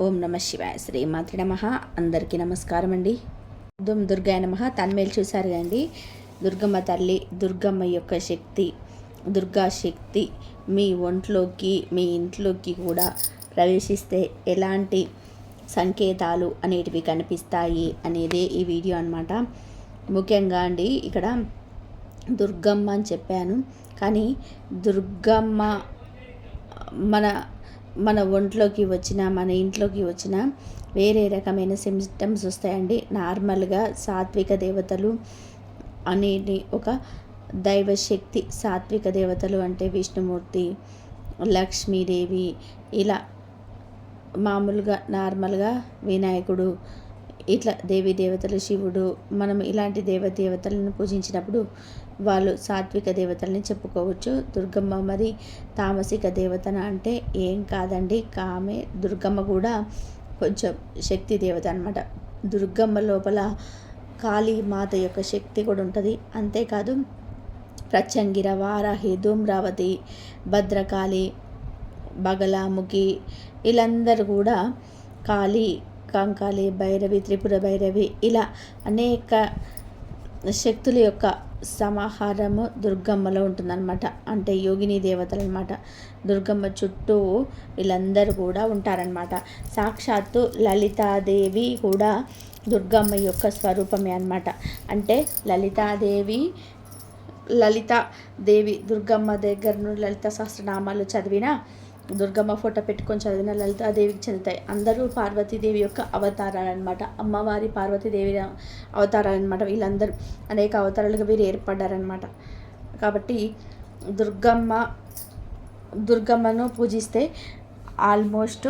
ఓం నమ శివాయ. శ్రీమాత్రి నమః. అందరికీ నమస్కారం అండి. దుర్గాయ నమః. తన్మేలు చూశారు కండి. దుర్గమ్మ తల్లి, దుర్గమ్మ యొక్క శక్తి, దుర్గా శక్తి మీ ఒంట్లోకి, మీ ఇంట్లోకి కూడా ప్రవేశిస్తే ఎలాంటి సంకేతాలు అనేటివి కనిపిస్తాయి అనేదే ఈ వీడియో అన్నమాట. ముఖ్యంగా అండి, ఇక్కడ దుర్గమ్మ అని చెప్పాను, కానీ దుర్గమ్మ మన ఒంట్లోకి వచ్చిన, మన ఇంట్లోకి వచ్చిన వేరే రకమైన సిమ్టమ్స్ వస్తాయండి. నార్మల్గా సాత్విక దేవతలు అనేది ఒక దైవశక్తి. సాత్విక దేవతలు అంటే విష్ణుమూర్తి, లక్ష్మీదేవి, ఇలా మామూలుగా నార్మల్గా వినాయకుడు, ఇట్లా దేవీ దేవతలు, శివుడు, మనం ఇలాంటి దేవతలను పూజించినప్పుడు వాళ్ళు సాత్విక దేవతలని చెప్పుకోవచ్చు. దుర్గమ్మ మరి తామసిక దేవతన అంటే ఏం కాదండి, ఆమె దుర్గమ్మ కూడా కొంచెం శక్తి దేవత అనమాట. దుర్గమ్మ లోపల కాళీ మాత యొక్క శక్తి కూడా ఉంటుంది. అంతేకాదు ప్రత్యంగిర, వారాహి, ధూమ్రావతి, భద్రకాళి, బగలాముఖి, వీళ్ళందరూ కూడా కాళీ, కంకాళి, భైరవి, త్రిపుర భైరవి, ఇలా అనేక శక్తుల యొక్క సమాహారము దుర్గమ్మలో ఉంటుందన్నమాట. అంటే యోగిని దేవతలు అనమాట. దుర్గమ్మ చుట్టూ వీళ్ళందరూ కూడా ఉంటారనమాట. సాక్షాత్తు లలితాదేవి కూడా దుర్గమ్మ యొక్క స్వరూపమే అనమాట. అంటే లలితాదేవి దుర్గమ్మ దగ్గర నుండి లలిత సహస్రనామాలు చదివిన, దుర్గమ్మ ఫోటో పెట్టుకొని చదివిన లలితాదేవికి చెందుతాయి. అందరూ పార్వతీదేవి యొక్క అవతారాలన్నమాట. అమ్మవారి పార్వతీదేవి అవతారాలన్నమాట. వీళ్ళందరూ అనేక అవతారాలుగా వీరు ఏర్పడ్డారనమాట. కాబట్టి దుర్గమ్మను పూజిస్తే ఆల్మోస్ట్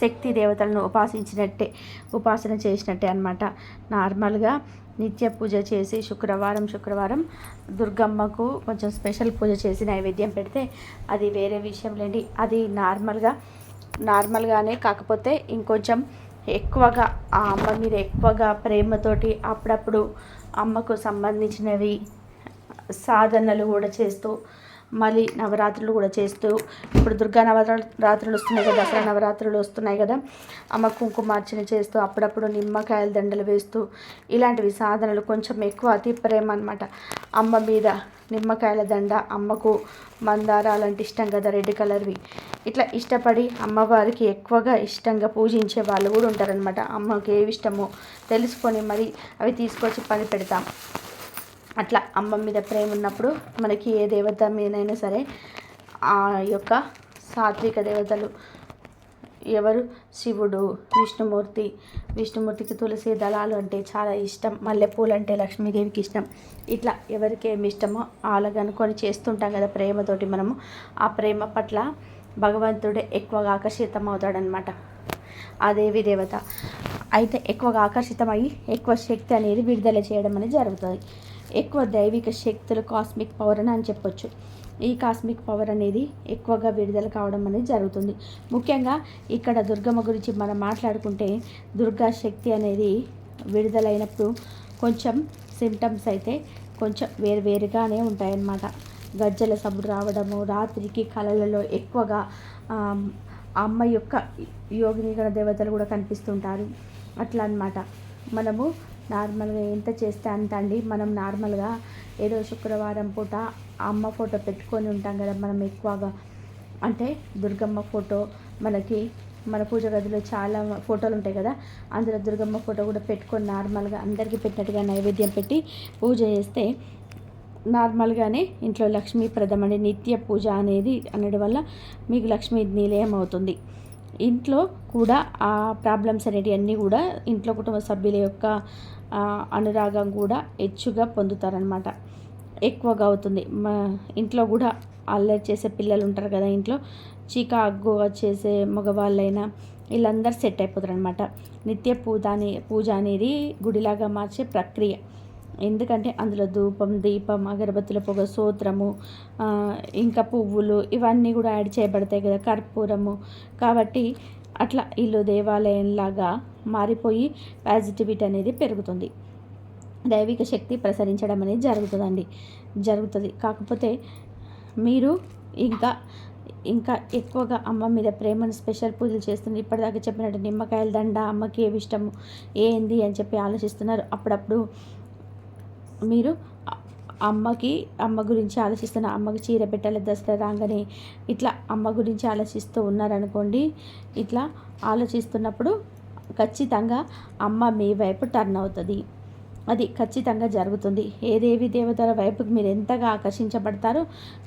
శక్తి దేవతలను ఉపాసన చేసినట్టే అనమాట. నార్మల్గా నిత్య పూజ చేసి శుక్రవారం దుర్గమ్మకు కొంచెం స్పెషల్ పూజ చేసి నైవేద్యం పెడితే అది వేరే విషయం లేండి. అది నార్మల్గానే, కాకపోతే ఇంకొంచెం ఎక్కువగా ఆ అమ్మ మీద ఎక్కువగా ప్రేమతోటి అప్పుడప్పుడు అమ్మకు సంబంధించినవి సాధనలు కూడా చేస్తూ, మళ్ళీ నవరాత్రులు కూడా చేస్తూ, ఇప్పుడు దుర్గా నవరాత్రులు వస్తున్నాయి కదా, దసరా నవరాత్రులు వస్తున్నాయి కదా, అమ్మ కుంకుమార్చన చేస్తూ, అప్పుడప్పుడు నిమ్మకాయల దండలు వేస్తూ, ఇలాంటివి సాధనలు కొంచెం ఎక్కువ అతి ప్రేమ అనమాట అమ్మ మీద. నిమ్మకాయల దండ, అమ్మకు మందారాలంటే ఇష్టం కదా, రెడ్ కలర్వి, ఇట్లా ఇష్టపడి అమ్మవారికి ఎక్కువగా ఇష్టంగా పూజించే వాళ్ళు కూడా ఉంటారనమాట. అమ్మకి ఏవి ఇష్టమో తెలుసుకొని మరి అవి తీసుకొచ్చి పని పెడతాం. అట్లా అమ్మ మీద ప్రేమ ఉన్నప్పుడు మనకి ఏ దేవత మీదైనా సరే ఆ యొక్క సాత్విక దేవతలు ఎవరు, శివుడు, విష్ణుమూర్తికి తులసి దళాలు అంటే చాలా ఇష్టం, మల్లెపూలు అంటే లక్ష్మీదేవికి ఇష్టం. ఇట్లా ఎవరికి ఏమి ఇష్టమో అలాగ అనుకొని చేస్తుంటాం కదా ప్రేమతోటి. మనము ఆ ప్రేమ పట్ల భగవంతుడే ఎక్కువగా ఆకర్షితం అవుతాడనమాట, ఆ దేవి దేవత. అయితే ఎక్కువగా ఆకర్షితమయ్యి ఎక్కువ శక్తి అనేది విడుదల చేయడం అనేది జరుగుతుంది. ఎక్కువ దైవిక శక్తులు, కాస్మిక్ పవర్ అని చెప్పొచ్చు. ఈ కాస్మిక్ పవర్ అనేది ఎక్కువగా విడుదల కావడం అనేది జరుగుతుంది. ముఖ్యంగా ఇక్కడ దుర్గమ్మ గురించి మనం మాట్లాడుకుంటే, దుర్గా శక్తి అనేది విడుదలైనప్పుడు కొంచెం సిమ్టమ్స్ అయితే కొంచెం వేరుగానే ఉంటాయన్నమాట. గజ్జల సబ్బు రావడము, రాత్రికి కళలలో ఎక్కువగా అమ్మ యొక్క యోగినిగణ దేవతలు కూడా కనిపిస్తుంటారు. అట్లా అన్నమాట. మనము నార్మల్గా ఎంత చేస్తే అంత అండి. మనం నార్మల్గా ఏదో శుక్రవారం పూట అమ్మ ఫోటో పెట్టుకొని ఉంటాం కదా, మనం ఎక్కువగా అంటే దుర్గమ్మ ఫోటో మనకి మన పూజ గదిలో చాలా ఫోటోలు ఉంటాయి కదా, అందులో దుర్గమ్మ ఫోటో కూడా పెట్టుకొని నార్మల్గా అందరికీ పెట్టినట్టుగా నైవేద్యం పెట్టి పూజ చేస్తే నార్మల్గానే ఇంట్లో లక్ష్మీప్రదం అనే నిత్య పూజ అనేది అనడం వల్ల మీకు లక్ష్మీ నిలయం అవుతుంది. ఇంట్లో కూడా ఆ ప్రాబ్లమ్స్ అనేటివి అన్నీ కూడా ఇంట్లో కుటుంబ సభ్యుల యొక్క అనురాగం కూడా హెచ్చుగా పొందుతారనమాట, ఎక్కువగా అవుతుంది. మా ఇంట్లో కూడా అల్లరి చేసే పిల్లలు ఉంటారు కదా, ఇంట్లో చికాకుగా చేసే మగవాళ్ళైనా వీళ్ళందరూ సెట్ అయిపోతారు అనమాట. నిత్య పూజ అనేది గుడిలాగా మార్చే ప్రక్రియ. ఎందుకంటే అందులో ధూపం, దీపం, అగరబత్తుల పొగ, స్తోత్రము, ఇంకా పువ్వులు, ఇవన్నీ కూడా యాడ్ చేయబడతాయి కదా, కర్పూరము. కాబట్టి అట్లా ఇల్లు దేవాలయంలాగా మారిపోయి పాజిటివిటీ అనేది పెరుగుతుంది, దైవిక శక్తి ప్రసరించడం అనేది జరుగుతుంది. కాకపోతే మీరు ఇంకా ఇంకా ఎక్కువగా అమ్మ మీద ప్రేమను స్పెషల్ పూజలు చేస్తున్నారు. ఇప్పటిదాకా చెప్పినట్టు నిమ్మకాయల దండ అమ్మకి ఏవి ఇష్టము ఏంది అని చెప్పి ఆలోచిస్తున్నారు. అప్పుడప్పుడు మీరు అమ్మ గురించి ఆలోచిస్తున్న, అమ్మకి చీర పెట్టాలి దసరా రాగానే, ఇట్లా అమ్మ గురించి ఆలోచిస్తూ ఉన్నారనుకోండి. ఇట్లా ఆలోచిస్తున్నప్పుడు ఖచ్చితంగా అమ్మ మీ వైపు టర్న్ అవుతుంది. అది ఖచ్చితంగా జరుగుతుంది. ఏ దేవి దేవతల వైపుకు మీరు ఎంతగా ఆకర్షించబడతారో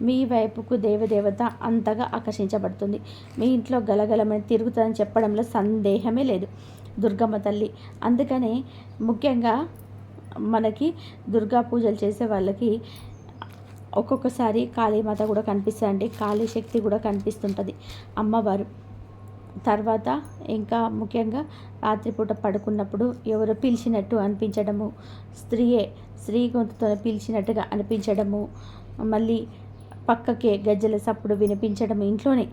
మీ వైపుకు దేవదేవత అంతగా ఆకర్షించబడుతుంది. మీ ఇంట్లో గలగలమని తిరుగుతుందని చెప్పడంలో సందేహమే లేదు దుర్గమ్మ తల్లి. అందుకనే ముఖ్యంగా మనకి దుర్గా పూజలు చేసే వాళ్ళకి ఒక్కొక్కసారి కాళీమాత కూడా కనిపిస్తుందండి. కాళీ శక్తి కూడా కనిపిస్తుంటుంది అమ్మవారు. తర్వాత ఇంకా ముఖ్యంగా రాత్రిపూట పడుకున్నప్పుడు ఎవరో పిలిచినట్టు అనిపించడము, స్త్రీ గొంతుతో పిలిచినట్టుగా అనిపించడము, మళ్ళీ పక్కకే గజ్జల సప్పుడు వినిపించడం ఇంట్లోనే,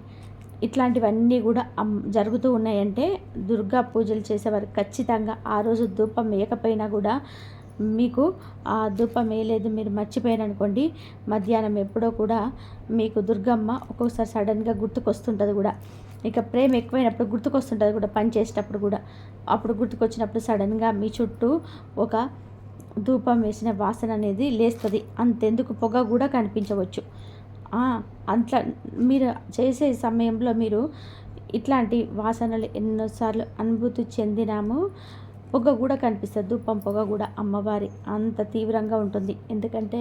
ఇట్లాంటివన్నీ కూడా జరుగుతూ ఉన్నాయంటే దుర్గా పూజలు చేసేవారు ఖచ్చితంగా ఆ రోజు ధూపం వేయకపోయినా కూడా మీకు ఆ ధూపం వేయలేదు మీరు మర్చిపోయారనుకోండి, మధ్యాహ్నం ఎప్పుడో కూడా మీకు దుర్గమ్మ ఒక్కొక్కసారి సడన్గా గుర్తుకొస్తుంటుంది కూడా. ఇక ప్రేమ ఎక్కువైనప్పుడు గుర్తుకొస్తుంటుంది కూడా, పని చేసేటప్పుడు కూడా. అప్పుడు గుర్తుకొచ్చినప్పుడు సడన్గా మీ చుట్టూ ఒక ధూపం వేసిన వాసన అనేది లేస్తుంది. అంతెందుకు పొగ కూడా కనిపించవచ్చు. అట్లా మీరు చేసే సమయంలో మీరు ఇట్లాంటి వాసనలు ఎన్నోసార్లు అనుభూతి చెందినాము. పొగ కూడా కనిపిస్తుంది, ధూపం పొగ కూడా అమ్మవారి అంత తీవ్రంగా ఉంటుంది. ఎందుకంటే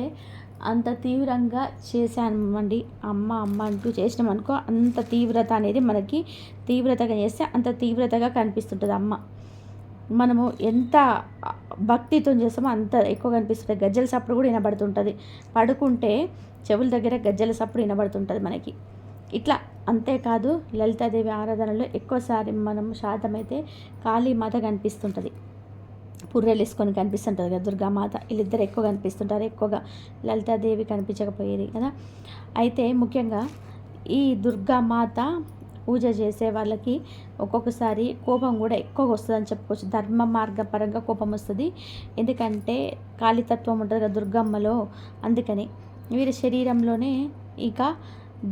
అంత తీవ్రంగా చేశామండి అమ్మ అంటూ చేసినామనుకో, అంత తీవ్రత అనేది మనకి తీవ్రతగా చేస్తే అంత తీవ్రతగా కనిపిస్తుంటుంది అమ్మ. మనము ఎంత భక్తితో చేస్తామో అంత ఎక్కువ కనిపిస్తుంది. గజ్జల సప్పుడు కూడా వినబడుతుంటుంది. పడుకుంటే చెవుల దగ్గర గజ్జల సప్పుడు వినబడుతుంటుంది మనకి. ఇట్లా అంతేకాదు లలితాదేవి ఆరాధనలో ఎక్కువసారి మనం శాతమైతే కాళీమాత కనిపిస్తుంటుంది. పుర్రెలు వేసుకొని కనిపిస్తుంటుంది కదా దుర్గామాత. వీళ్ళిద్దరు ఎక్కువ కనిపిస్తుంటారు. ఎక్కువగా లలితాదేవి కనిపించకపోయేది కదా. అయితే ముఖ్యంగా ఈ దుర్గామాత పూజ చేసే వాళ్ళకి ఒక్కొక్కసారి కోపం కూడా ఎక్కువగా వస్తుందని చెప్పుకోవచ్చు. ధర్మ మార్గపరంగా కోపం వస్తుంది. ఎందుకంటే కాళీతత్వం ఉంటుంది కదా దుర్గమ్మలో. అందుకని వీరి శరీరంలోనే ఇక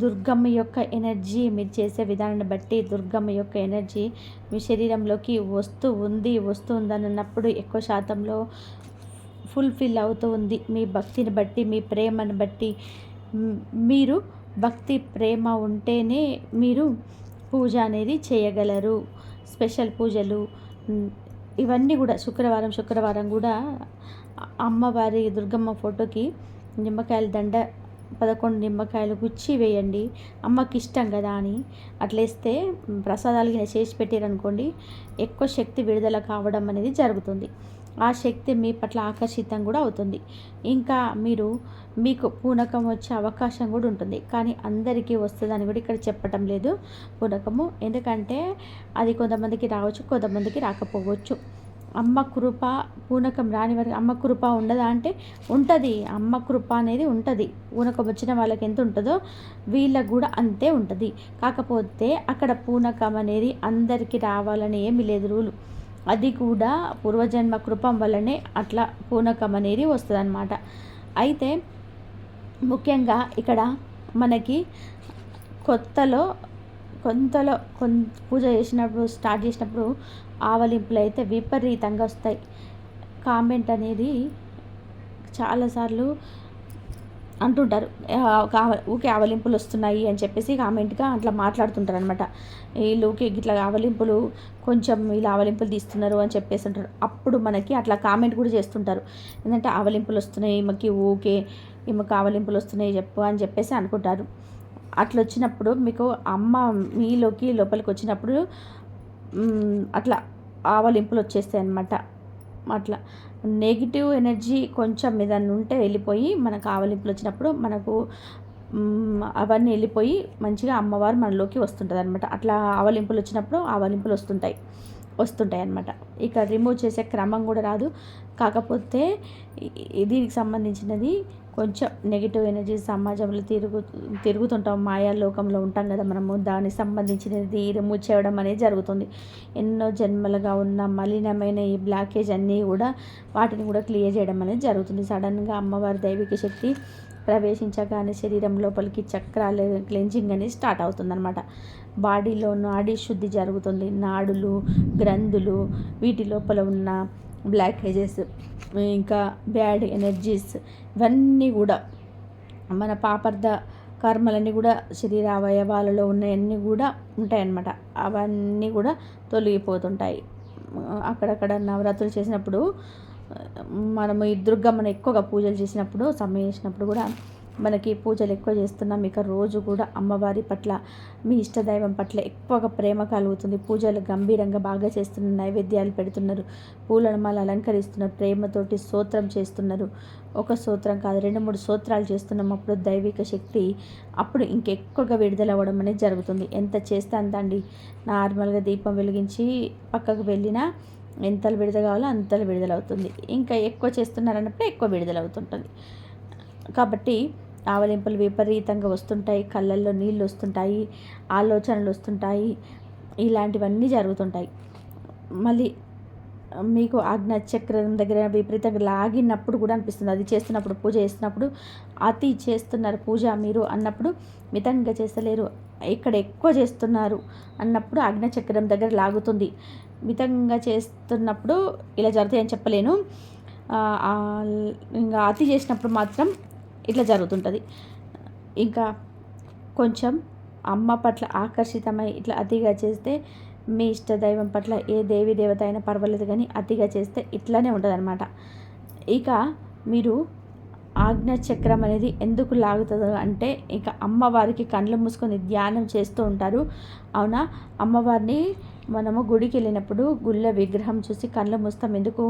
దుర్గమ్మ యొక్క ఎనర్జీ, మీరు చేసే విధానాన్ని బట్టి దుర్గమ్మ యొక్క ఎనర్జీ మీ శరీరంలోకి వస్తుందని అన్నప్పుడు ఎక్కువ శాతంలో ఫుల్ఫిల్ అవుతూ ఉంది. మీ భక్తిని బట్టి, మీ ప్రేమను బట్టి. మీరు భక్తి ప్రేమ ఉంటేనే మీరు పూజ అనేది చేయగలరు. స్పెషల్ పూజలు ఇవన్నీ కూడా శుక్రవారం కూడా అమ్మవారి దుర్గమ్మ ఫోటోకి నిమ్మకాయల దండ 11 నిమ్మకాయలు గుచ్చి వేయండి. అమ్మకి ఇష్టం కదా అని అట్లేస్తే ప్రసాదాలు చేసి పెట్టారనుకోండి, ఎక్కువ శక్తి విడుదల కావడం అనేది జరుగుతుంది. ఆ శక్తి మీ పట్ల ఆకర్షితం కూడా అవుతుంది. ఇంకా మీకు పూనకం వచ్చే అవకాశం కూడా ఉంటుంది. కానీ అందరికీ వస్తుందని కూడా ఇక్కడ చెప్పటం లేదు పూనకము. ఎందుకంటే అది కొంతమందికి రావచ్చు, కొంతమందికి రాకపోవచ్చు. అమ్మ కృప పూనకం రాని వారికి అమ్మ కృప ఉండదా అంటే ఉంటుంది. అమ్మ కృప అనేది ఉంటుంది. పూనకం వచ్చిన వాళ్ళకి ఎంత ఉంటుందో వీళ్ళకు కూడా అంతే ఉంటుంది. కాకపోతే అక్కడ పూనకం అనేది అందరికీ రావాలని ఏమీ లేదు రూలు. అది కూడా పూర్వజన్మ కృపం వల్లనే అట్లా పూనకం అనేది వస్తుంది అన్నమాట. అయితే ముఖ్యంగా ఇక్కడ మనకి కొంతలో పూజ స్టార్ట్ చేసినప్పుడు ఆవలింపులు అయితే విపరీతంగా వస్తాయి. కామెంట్ అనేది చాలాసార్లు అంటుంటారు, ఊకే ఆవలింపులు వస్తున్నాయి అని చెప్పేసి కామెంట్గా అట్లా మాట్లాడుతుంటారు అనమాట. వీళ్ళు ఊకే ఇట్లా ఆవలింపులు కొంచెం వీళ్ళు ఆవలింపులు తీస్తున్నారు అని చెప్పేసి అంటారు. అప్పుడు మనకి అట్లా కామెంట్ కూడా చేస్తుంటారు. ఏంటంటే ఆవలింపులు వస్తున్నాయి ఈమెకి ఆవలింపులు వస్తున్నాయి అని చెప్పేసి అనుకుంటారు. అట్లా వచ్చినప్పుడు మీకు అమ్మ లోపలికి వచ్చినప్పుడు అట్లా ఆవలింపులు వచ్చేస్తాయి అన్నమాట. అట్లా నెగిటివ్ ఎనర్జీ కొంచెం ఏదన్నా ఉంటే వెళ్ళిపోయి మనకు ఆవలింపులు వచ్చినప్పుడు మనకు అవన్నీ వెళ్ళిపోయి మంచిగా అమ్మవారు మనలోకి వస్తుంటుంది అనమాట. అట్లా ఆవలింపులు వచ్చినప్పుడు ఆవలింపులు వస్తుంటాయి అన్నమాట. ఇక రిమూవ్ చేసే క్రమం కూడా రాదు. కాకపోతే దీనికి సంబంధించినది కొంచెం నెగిటివ్ ఎనర్జీ సమాజంలో తిరుగుతుంటాం, మాయా లోకంలో ఉంటాం కదా మనము. దానికి సంబంధించినది రిమూవ్ చేయడం అనేది జరుగుతుంది. ఎన్నో జన్మలుగా ఉన్న మలినమైన ఈ బ్లాకేజ్ అన్నీ కూడా వాటిని కూడా క్లియర్ చేయడం అనేది జరుగుతుంది. సడన్గా అమ్మవారి దైవిక శక్తి ప్రవేశించగానే శరీరం లోపలికి చక్రాలు క్లెన్జింగ్ అనేది స్టార్ట్ అవుతుందన్నమాట. బాడీలో నాడీ శుద్ధి జరుగుతుంది. నాడులు, గ్రంథులు, వీటి లోపల ఉన్న బ్లాకేజెస్, ఇంకా బ్యాడ్ ఎనర్జీస్, ఇవన్నీ కూడా మన పాపర్ధ కర్మలన్నీ కూడా శరీర అవయవాలలో ఉన్నవన్నీ కూడా ఉంటాయన్నమాట. అవన్నీ కూడా తొలగిపోతుంటాయి. అక్కడక్కడ నవరాత్రులు చేసినప్పుడు మనము ఈ దుర్గమ్మను ఎక్కువగా పూజలు చేసినప్పుడు సమయం చేసినప్పుడు కూడా మనకి పూజలు ఎక్కువ చేస్తున్నాం. ఇక రోజు కూడా అమ్మవారి పట్ల, మీ ఇష్టదైవం పట్ల ఎక్కువగా ప్రేమ కలుగుతుంది. పూజలు గంభీరంగా బాగా చేస్తున్నారు, నైవేద్యాలు పెడుతున్నారు, పూలను మాల అలంకరిస్తున్నారు, ప్రేమతోటి స్తోత్రం చేస్తున్నారు. ఒక స్తోత్రం కాదు, 2-3 స్తోత్రాలు చేస్తున్నాం. అప్పుడు దైవిక శక్తి అప్పుడు ఇంకెక్కువగా విడుదల అవ్వడం అనేది జరుగుతుంది. ఎంత చేస్తే అంత అండి. నార్మల్గా దీపం వెలిగించి పక్కకు వెళ్ళినా ఎంతలు విడుదల కావాలో అంతలు విడుదలవుతుంది. ఇంకా ఎక్కువ చేస్తున్నారన్నప్పుడు ఎక్కువ విడుదలవుతుంటుంది. కాబట్టి ఆవలింపులు విపరీతంగా వస్తుంటాయి, కళ్ళల్లో నీళ్ళు వస్తుంటాయి, ఆలోచనలు వస్తుంటాయి, ఇలాంటివన్నీ జరుగుతుంటాయి. మళ్ళీ మీకు ఆజ్ఞా చక్రం దగ్గర విపరీతంగా లాగినప్పుడు కూడా అనిపిస్తుంది. అది చేస్తున్నప్పుడు, పూజ చేస్తున్నప్పుడు అతి చేస్తున్నారు పూజ మీరు అన్నప్పుడు, మితంగా చేస్తలేరు, ఇక్కడ ఎక్కువ చేస్తున్నారు అన్నప్పుడు ఆజ్ఞాచక్రం దగ్గర లాగుతుంది. మితంగా చేస్తున్నప్పుడు ఇలా జరుగుతాయని చెప్పలేను. ఇంకా అతి చేసినప్పుడు మాత్రం ఇట్లా జరుగుతుంటుంది. ఇంకా కొంచెం అమ్మ పట్ల ఆకర్షితమై ఇట్లా అతిగా చేస్తే, మీ ఇష్టదైవం పట్ల ఏ దేవి దేవత అయినా పర్వాలేదు, కానీ అతిగా చేస్తే ఇట్లానే ఉంటుంది అనమాట. ఇక మీరు ఆజ్ఞాచక్రం అనేది ఎందుకు లాగుతుందో అంటే, ఇక అమ్మవారికి కళ్ళు మూసుకొని ధ్యానం చేస్తూ ఉంటారు. అవునా, అమ్మవారిని మనము గుడికి వెళ్ళినప్పుడు గుళ్ళ విగ్రహం చూసి కళ్ళు మూస్తాం. ఎందుకు?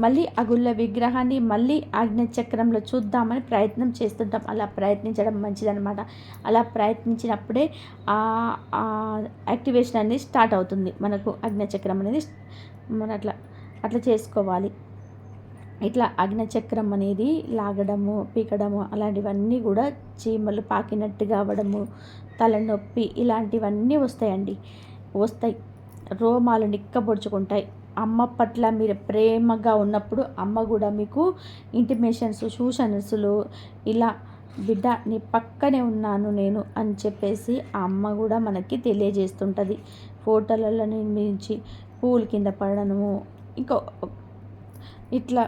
మళ్ళీ ఆ గుళ్ళ విగ్రహాన్ని మళ్ళీ ఆజ్ఞాచక్రంలో చూద్దామని ప్రయత్నం చేస్తుంటాం. అలా ప్రయత్నించడం మంచిదన్నమాట. అలా ప్రయత్నించినప్పుడే యాక్టివేషన్ అనేది స్టార్ట్ అవుతుంది. మనకు ఆజ్ఞాచక్రం అనేది మన అట్లా చేసుకోవాలి. ఇట్లా ఆజ్ఞాచక్రం అనేది లాగడము, పీకడము అలాంటివన్నీ కూడా చీమలు పాకినట్టుగా అవ్వడము, తలనొప్పి ఇలాంటివన్నీ వస్తాయి. రోమాలు నిక్కబొడుచుకుంటాయి. అమ్మ పట్ల మీరు ప్రేమగా ఉన్నప్పుడు అమ్మ కూడా మీకు ఇంటిమేషన్స్, సూచనలు ఇలా, బిడ్డ నీ పక్కనే ఉన్నాను నేను అని చెప్పేసి ఆ అమ్మ కూడా మనకి తెలియజేస్తుంటుంది. ఫోటోలలో నిర్మించి పువ్వుల కింద పడడము, ఇంకో ఇట్లా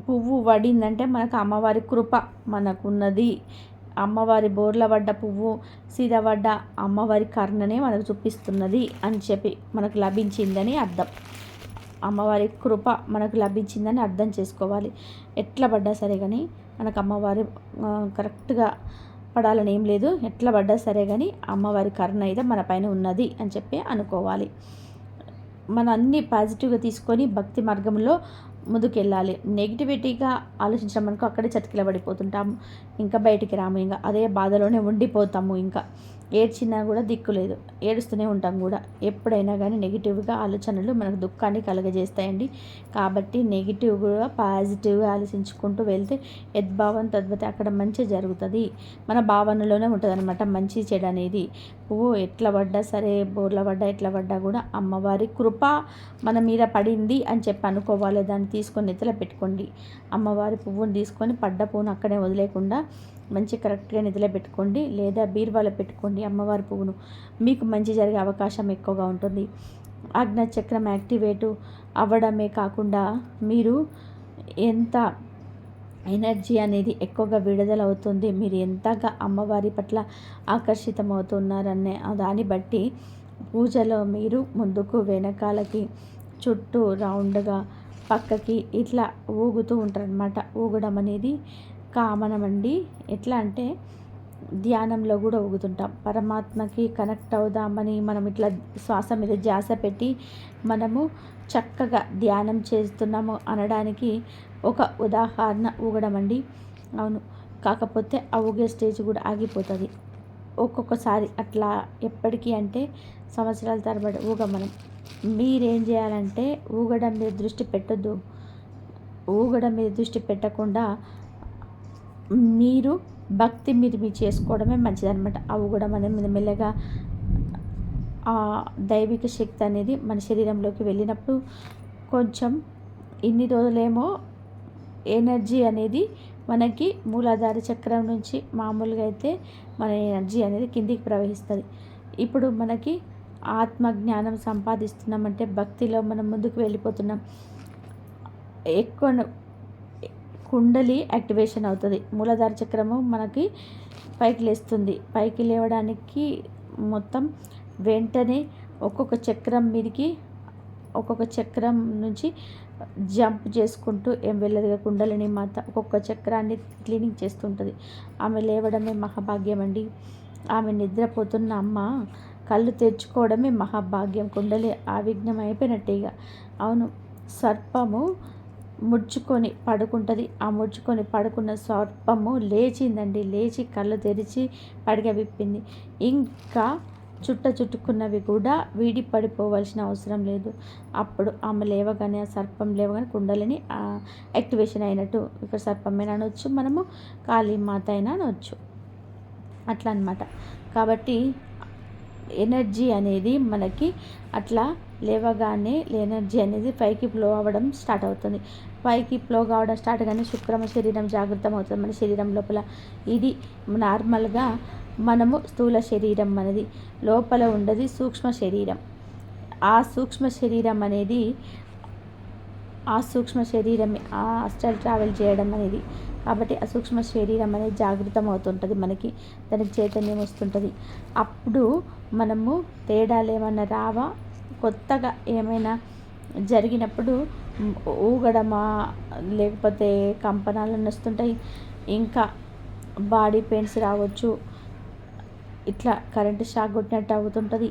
పువ్వు పడిందంటే మనకు అమ్మవారి కృప మనకున్నది. అమ్మవారి బోర్ల పడ్డ పువ్వు సీద పడ్డ అమ్మవారి కరుణనే మనకు చూపిస్తున్నది అని చెప్పి మనకు లభించిందని అర్థం. అమ్మవారి కృప మనకు లభించిందని అర్థం చేసుకోవాలి. ఎట్లా పడ్డా సరే కానీ మనకు అమ్మవారి కరెక్ట్గా పడాలని ఏం లేదు. ఎట్లా పడ్డా సరే కానీ అమ్మవారి కరుణ అయితే మన పైన ఉన్నది అని చెప్పి అనుకోవాలి. మన అన్ని పాజిటివ్గా తీసుకొని భక్తి మార్గంలో ముందుకెళ్ళాలి. నెగిటివిటీగా ఆలోచించడం అనుకో అక్కడే చతికిల పడిపోతుంటాము, ఇంకా బయటికి రాము, ఇంకా అదే బాధలోనే ఉండిపోతాము. ఇంకా ఏడ్చినా కూడా దిక్కు లేదు, ఏడుస్తూనే ఉంటాం కూడా. ఎప్పుడైనా కానీ నెగిటివ్గా ఆలోచనలు మనకు దుఃఖాన్ని కలుగజేస్తాయండి. కాబట్టి నెగిటివ్గా పాజిటివ్గా ఆలోచించుకుంటూ వెళ్తే యద్భావం తద్వతే, అక్కడ మంచి జరుగుతుంది. మన భావనలోనే ఉంటుంది అనమాట మంచి చెడు అనేది. పువ్వు ఎట్లా పడ్డా సరే, బోర్ల పడ్డా ఎట్లా పడ్డా కూడా అమ్మవారి కృప మన మీద పడింది అని చెప్పి అనుకోవాలి. దాన్ని తీసుకొని నెత్తలో పెట్టుకోండి. అమ్మవారి పువ్వుని తీసుకొని పడ్డ పువ్వును అక్కడే వదిలేకుండా మంచి కరెక్ట్గా నిధిలో పెట్టుకోండి, లేదా బీరువాలో పెట్టుకోండి అమ్మవారి పువ్వును. మీకు మంచి జరిగే అవకాశం ఎక్కువగా ఉంటుంది. ఆజ్ఞాచక్రం యాక్టివేటు అవ్వడమే కాకుండా మీరు ఎంత ఎనర్జీ అనేది ఎక్కువగా విడుదలవుతుంది, మీరు ఎంతగా అమ్మవారి పట్ల ఆకర్షితమవుతున్నారనే దాన్ని బట్టి పూజలో మీరు ముందుకు వెనకాలకి చుట్టూ రౌండ్గా పక్కకి ఇట్లా ఊగుతూ ఉంటారనమాట. ఊగడం అనేది కామనం అండి. ఎట్లా అంటే ధ్యానంలో కూడా ఊగుతుంటాం. పరమాత్మకి కనెక్ట్ అవుదామని మనం ఇట్లా శ్వాస మీద ధ్యాస పెట్టి మనము చక్కగా ధ్యానం చేస్తున్నాము అనడానికి ఒక ఉదాహరణ ఊగడం అండి. అవును, కాకపోతే ఆ ఊగే స్టేజ్ కూడా ఆగిపోతుంది ఒక్కొక్కసారి. అట్లా ఎప్పటికీ అంటే సంవత్సరాల తరబడి మనం మీరేం చేయాలంటే ఊగడం మీద దృష్టి పెట్టొద్దు. ఊగడం మీద దృష్టి పెట్టకుండా మీరు భక్తి మీరు చేసుకోవడమే మంచిదన్నమాట. ఆ ఊగడం అనేది మెల్లగా ఆ దైవిక శక్తి అనేది మన శరీరంలోకి వెళ్ళినప్పుడు కొంచెం ఇన్ని రోజులేమో ఎనర్జీ అనేది మనకి మూలాధార చక్రం నుంచి మామూలుగా అయితే మన ఎనర్జీ అనేది కిందికి ప్రవహిస్తుంది. ఇప్పుడు మనకి ఆత్మజ్ఞానం సంపాదిస్తున్నామంటే భక్తిలో మనం ముందుకు వెళ్ళిపోతున్నాం. ఎక్కువ కుండలి యాక్టివేషన్ అవుతుంది. మూలాధార చక్రము మనకి పైకి లేస్తుంది. పైకి లేవడానికి మొత్తం వెంటనే ఒక్కొక్క చక్రం మీదకి ఒక్కొక్క చక్రం నుంచి జంప్ చేసుకుంటూ ఏం వెళ్ళదుగా కుండలిని మాత ఒక్కొక్క చక్రాన్ని క్లీనింగ్ చేస్తుంటుంది. ఆమె లేవడమే మహాభాగ్యం అండి. ఆమె నిద్రపోతున్న అమ్మ కళ్ళు తెరుచుకోవడమే మహాభాగ్యం. కుండలి ఆవిఘ్నం అయిపోయినట్టేగా. అవును, సర్పము ముడుచుకొని పడుకుంటుంది. ఆ ముడుచుకొని పడుకున్న సర్పము లేచిందండి. లేచి కళ్ళు తెరిచి పడిగ విప్పింది. ఇంకా చుట్టుకున్నవి కూడా వీడి పడిపోవాల్సిన అవసరం లేదు. అప్పుడు ఆమె లేవగానే ఆ సర్పం లేవగానే కుండలిని యాక్టివేషన్ అయినట్టు. ఇక్కడ సర్పమైనా అనవచ్చు, మనము కాళీమాత అయినా అనవచ్చు. అట్లా అనమాట. కాబట్టి ఎనర్జీ అనేది మనకి అట్లా లేవగానే ఎనర్జీ అనేది పైకి ఫ్లో అవ్వడం స్టార్ట్ అవుతుంది. పైకి ఫ్లో కావడం స్టార్ట్ కానీ శుక్రమ శరీరం జాగృతం అవుతుంది. మన శరీరం లోపల ఇది నార్మల్గా మనము స్థూల శరీరం అనేది లోపల ఉండదు సూక్ష్మ శరీరం. ఆ సూక్ష్మ శరీరం అనేది ఆ సూక్ష్మ శరీరమే ఆ అస్ట్రల్ ట్రావెల్ చేయడం అనేది. కాబట్టి ఆ సూక్ష్మ శరీరం అనేది జాగృతం అవుతుంటుంది. మనకి దానికి చైతన్యం వస్తుంటుంది. అప్పుడు మనము తేడాలు ఏమన్నా రావా, కొత్తగా ఏమైనా జరిగినప్పుడు ఊగడమా లేకపోతే కంపనాలు వస్తుంటాయి. ఇంకా బాడీ పెయిన్స్ రావచ్చు. ఇట్లా కరెంటు షాక్ కొట్టినట్టు అవుతుంటుంది.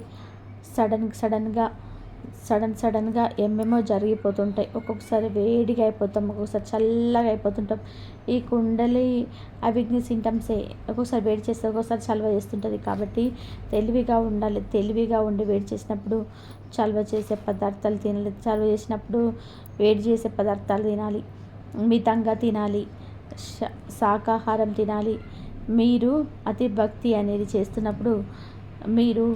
సడన్గా ఏమేమో జరిగిపోతుంటాయి. ఒక్కొక్కసారి వేడిగా అయిపోతాం, ఒక్కొక్కసారి చల్లగా అయిపోతుంటాం. ఈ కుండలి అవిఘ్ని సింటమ్సే. ఒక్కొక్కసారి వేడి చేస్తే ఒక్కొక్కసారి చలవ చేస్తుంటుంది. కాబట్టి తెలివిగా ఉండాలి. తెలివిగా ఉండి వేడి చేసినప్పుడు చలవ చేసే పదార్థాలు తినాలి. చలవ చేసినప్పుడు వేడి చేసే పదార్థాలు తినాలి. మితంగా తినాలి. శాకాహారం తినాలి. మీరు అతి భక్తి అనేది చేస్తున్నప్పుడు మీరు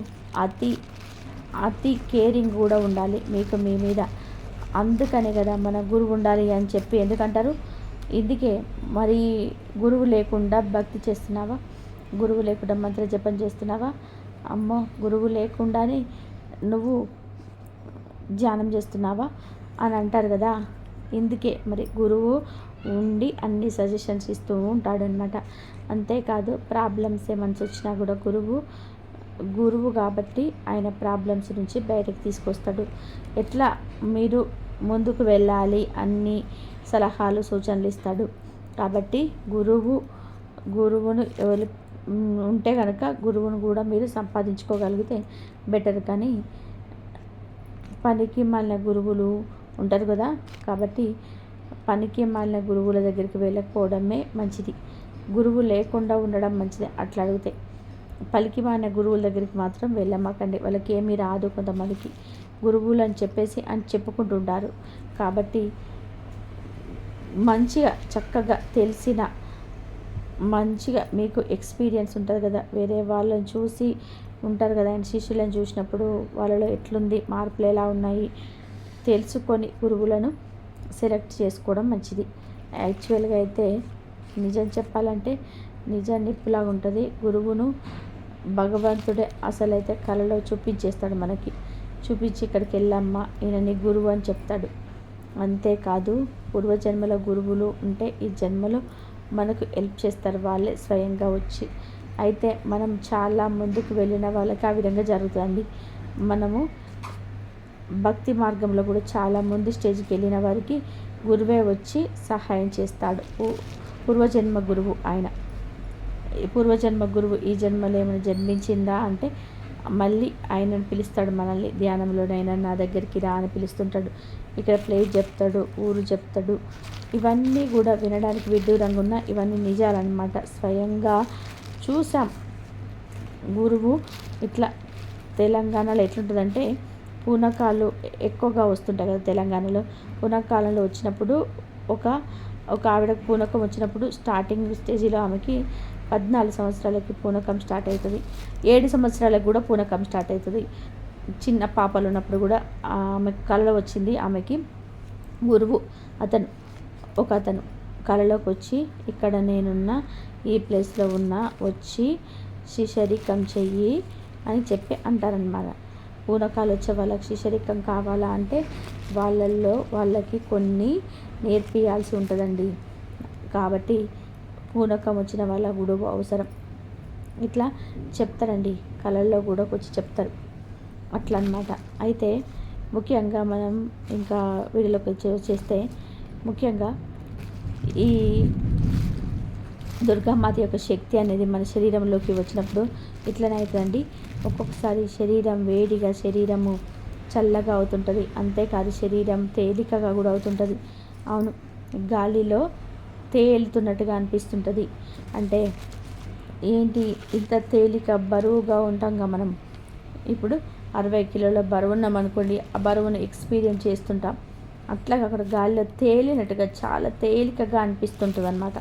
అతి కేరింగ్ కూడా ఉండాలి మీకు మీ మీద. అందుకనే కదా మన గురువు ఉండాలి అని చెప్పి ఎందుకంటారు. ఇందుకే మరి గురువు లేకుండా భక్తి చేస్తున్నావా, గురువు లేకుండా మంత్ర జపం చేస్తున్నావా, అమ్మో గురువు లేకుండానే నువ్వు ధ్యానం చేస్తున్నావా అని అంటారు కదా. ఇందుకే మరి గురువు ఉండి అన్ని సజెషన్స్ ఇస్తూ ఉంటాడు అనమాట. అంతేకాదు ప్రాబ్లమ్స్ ఏమన్నా వచ్చినా కూడా గురువు కాబట్టి ఆయన ప్రాబ్లమ్స్ నుంచి బయటకు తీసుకొస్తాడు. ఎట్లా మీరు ముందుకు వెళ్ళాలి అన్ని సలహాలు సూచనలు ఇస్తాడు. కాబట్టి గురువును ఎవరు ఉంటే కనుక గురువును కూడా మీరు సంపాదించుకోగలిగితే బెటర్. కానీ పనికి మాలిన గురువులు ఉంటారు కదా. కాబట్టి పనికి మాలిన గురువుల దగ్గరికి వెళ్ళకపోవడమే మంచిది. గురువు లేకుండా ఉండడం మంచిది. అట్లా అడిగితే పలికి మాలిన గురువుల దగ్గరికి మాత్రం వెళ్ళమాకండి. వాళ్ళకి ఏమీ రాదు. కొంతమందికి గురువులు అని చెప్పేసి అని చెప్పుకుంటుంటారు. కాబట్టి మంచిగా చక్కగా తెలిసిన మంచిగా మీకు ఎక్స్పీరియన్స్ ఉంటుంది కదా, వేరే వాళ్ళని చూసి ఉంటారు కదా, ఆయన శిష్యులను చూసినప్పుడు వాళ్ళలో ఎట్లుంది, మార్పులు ఎలా ఉన్నాయి తెలుసుకొని గురువులను సెలెక్ట్ చేసుకోవడం మంచిది. యాక్చువల్గా అయితే నిజం చెప్పాలంటే నిజం నిప్పులాగా ఉంటుంది. గురువును భగవంతుడే అసలైతే కళలో చూపించేస్తాడు. మనకి చూపించి ఇక్కడికి వెళ్ళమ్మా ఈయన నీ గురువు అని చెప్తాడు. అంతేకాదు పూర్వజన్మల గురువులు ఉంటే ఈ జన్మలో మనకు హెల్ప్ చేస్తారు వాళ్ళే స్వయంగా వచ్చి. అయితే మనం చాలా ముందుకు వెళ్ళిన వాళ్ళకి ఆ విధంగా జరుగుతుంది. మనము భక్తి మార్గంలో కూడా చాలా ముందు స్టేజ్కి వెళ్ళిన వారికి గురువే వచ్చి సహాయం చేస్తాడు. పూర్వజన్మ గురువు ఆయన. పూర్వజన్మ గురువు ఈ జన్మలో ఏమైనా జన్మించిందా అంటే మళ్ళీ ఆయనను పిలుస్తాడు. మనల్ని ధ్యానంలోనైనా నా దగ్గరికి రా అని పిలుస్తుంటాడు. ఇక్కడ ప్లేస్ చెప్తాడు, ఊరు చెప్తాడు. ఇవన్నీ కూడా వినడానికి విడ్డూరంగా ఉన్న ఇవన్నీ నిజాలన్నమాట. స్వయంగా చూసాం. గురువు ఇట్లా తెలంగాణలో ఎట్లుంటుందంటే పూనకాలు ఎక్కువగా వస్తుంటాయి కదా. తెలంగాణలో పూనకాలంలో వచ్చినప్పుడు ఒక ఆవిడకు పూనకం వచ్చినప్పుడు స్టార్టింగ్ స్టేజీలో ఆమెకి 14 సంవత్సరాలకి పూనకం స్టార్ట్ అవుతుంది. 7 సంవత్సరాలకు కూడా పూనకం స్టార్ట్ అవుతుంది. చిన్న పాపలు ఉన్నప్పుడు కూడా ఆమె కలలో వచ్చింది. ఆమెకి గురువు అతను కళలోకి వచ్చి ఇక్కడ నేనున్న ఈ ప్లేస్లో వచ్చి శిశరికం చెయ్యి అని చెప్పి అంటారనమాట. పూనకాలు వచ్చే వాళ్ళకి శిశరికం కావాలా అంటే వాళ్ళకి కొన్ని నేర్పియాల్సి ఉంటుందండి. కాబట్టి పూనకం వచ్చిన వాళ్ళ గుడువు అవసరం ఇట్లా చెప్తారండి, కళల్లో కూడా వచ్చి చెప్తారు అట్లా అన్నమాట. అయితే ముఖ్యంగా మనం ఇంకా వీడియోలోకి వచ్చేస్తే ముఖ్యంగా ఈ దుర్గామాత యొక్క శక్తి అనేది మన శరీరంలోకి వచ్చినప్పుడు ఇట్లనే అవుతుందండి. ఒక్కొక్కసారి శరీరం వేడిగా, శరీరము చల్లగా అవుతుంటుంది. అంతేకాదు శరీరం తేలికగా కూడా అవుతుంటుంది. అవును, గాలిలో తేలుతున్నట్టుగా అనిపిస్తుంటుంది. అంటే ఏంటి ఇంత తేలిక బరువుగా ఉంటాంగా మనం. ఇప్పుడు 60 కిలోల బరువు ఉన్నామనుకోండి, ఆ బరువును ఎక్స్పీరియన్స్ చేస్తుంటాం. అట్లాగా అక్కడ గాలిలో తేలినట్టుగా చాలా తేలికగా అనిపిస్తుంటుంది అన్నమాట,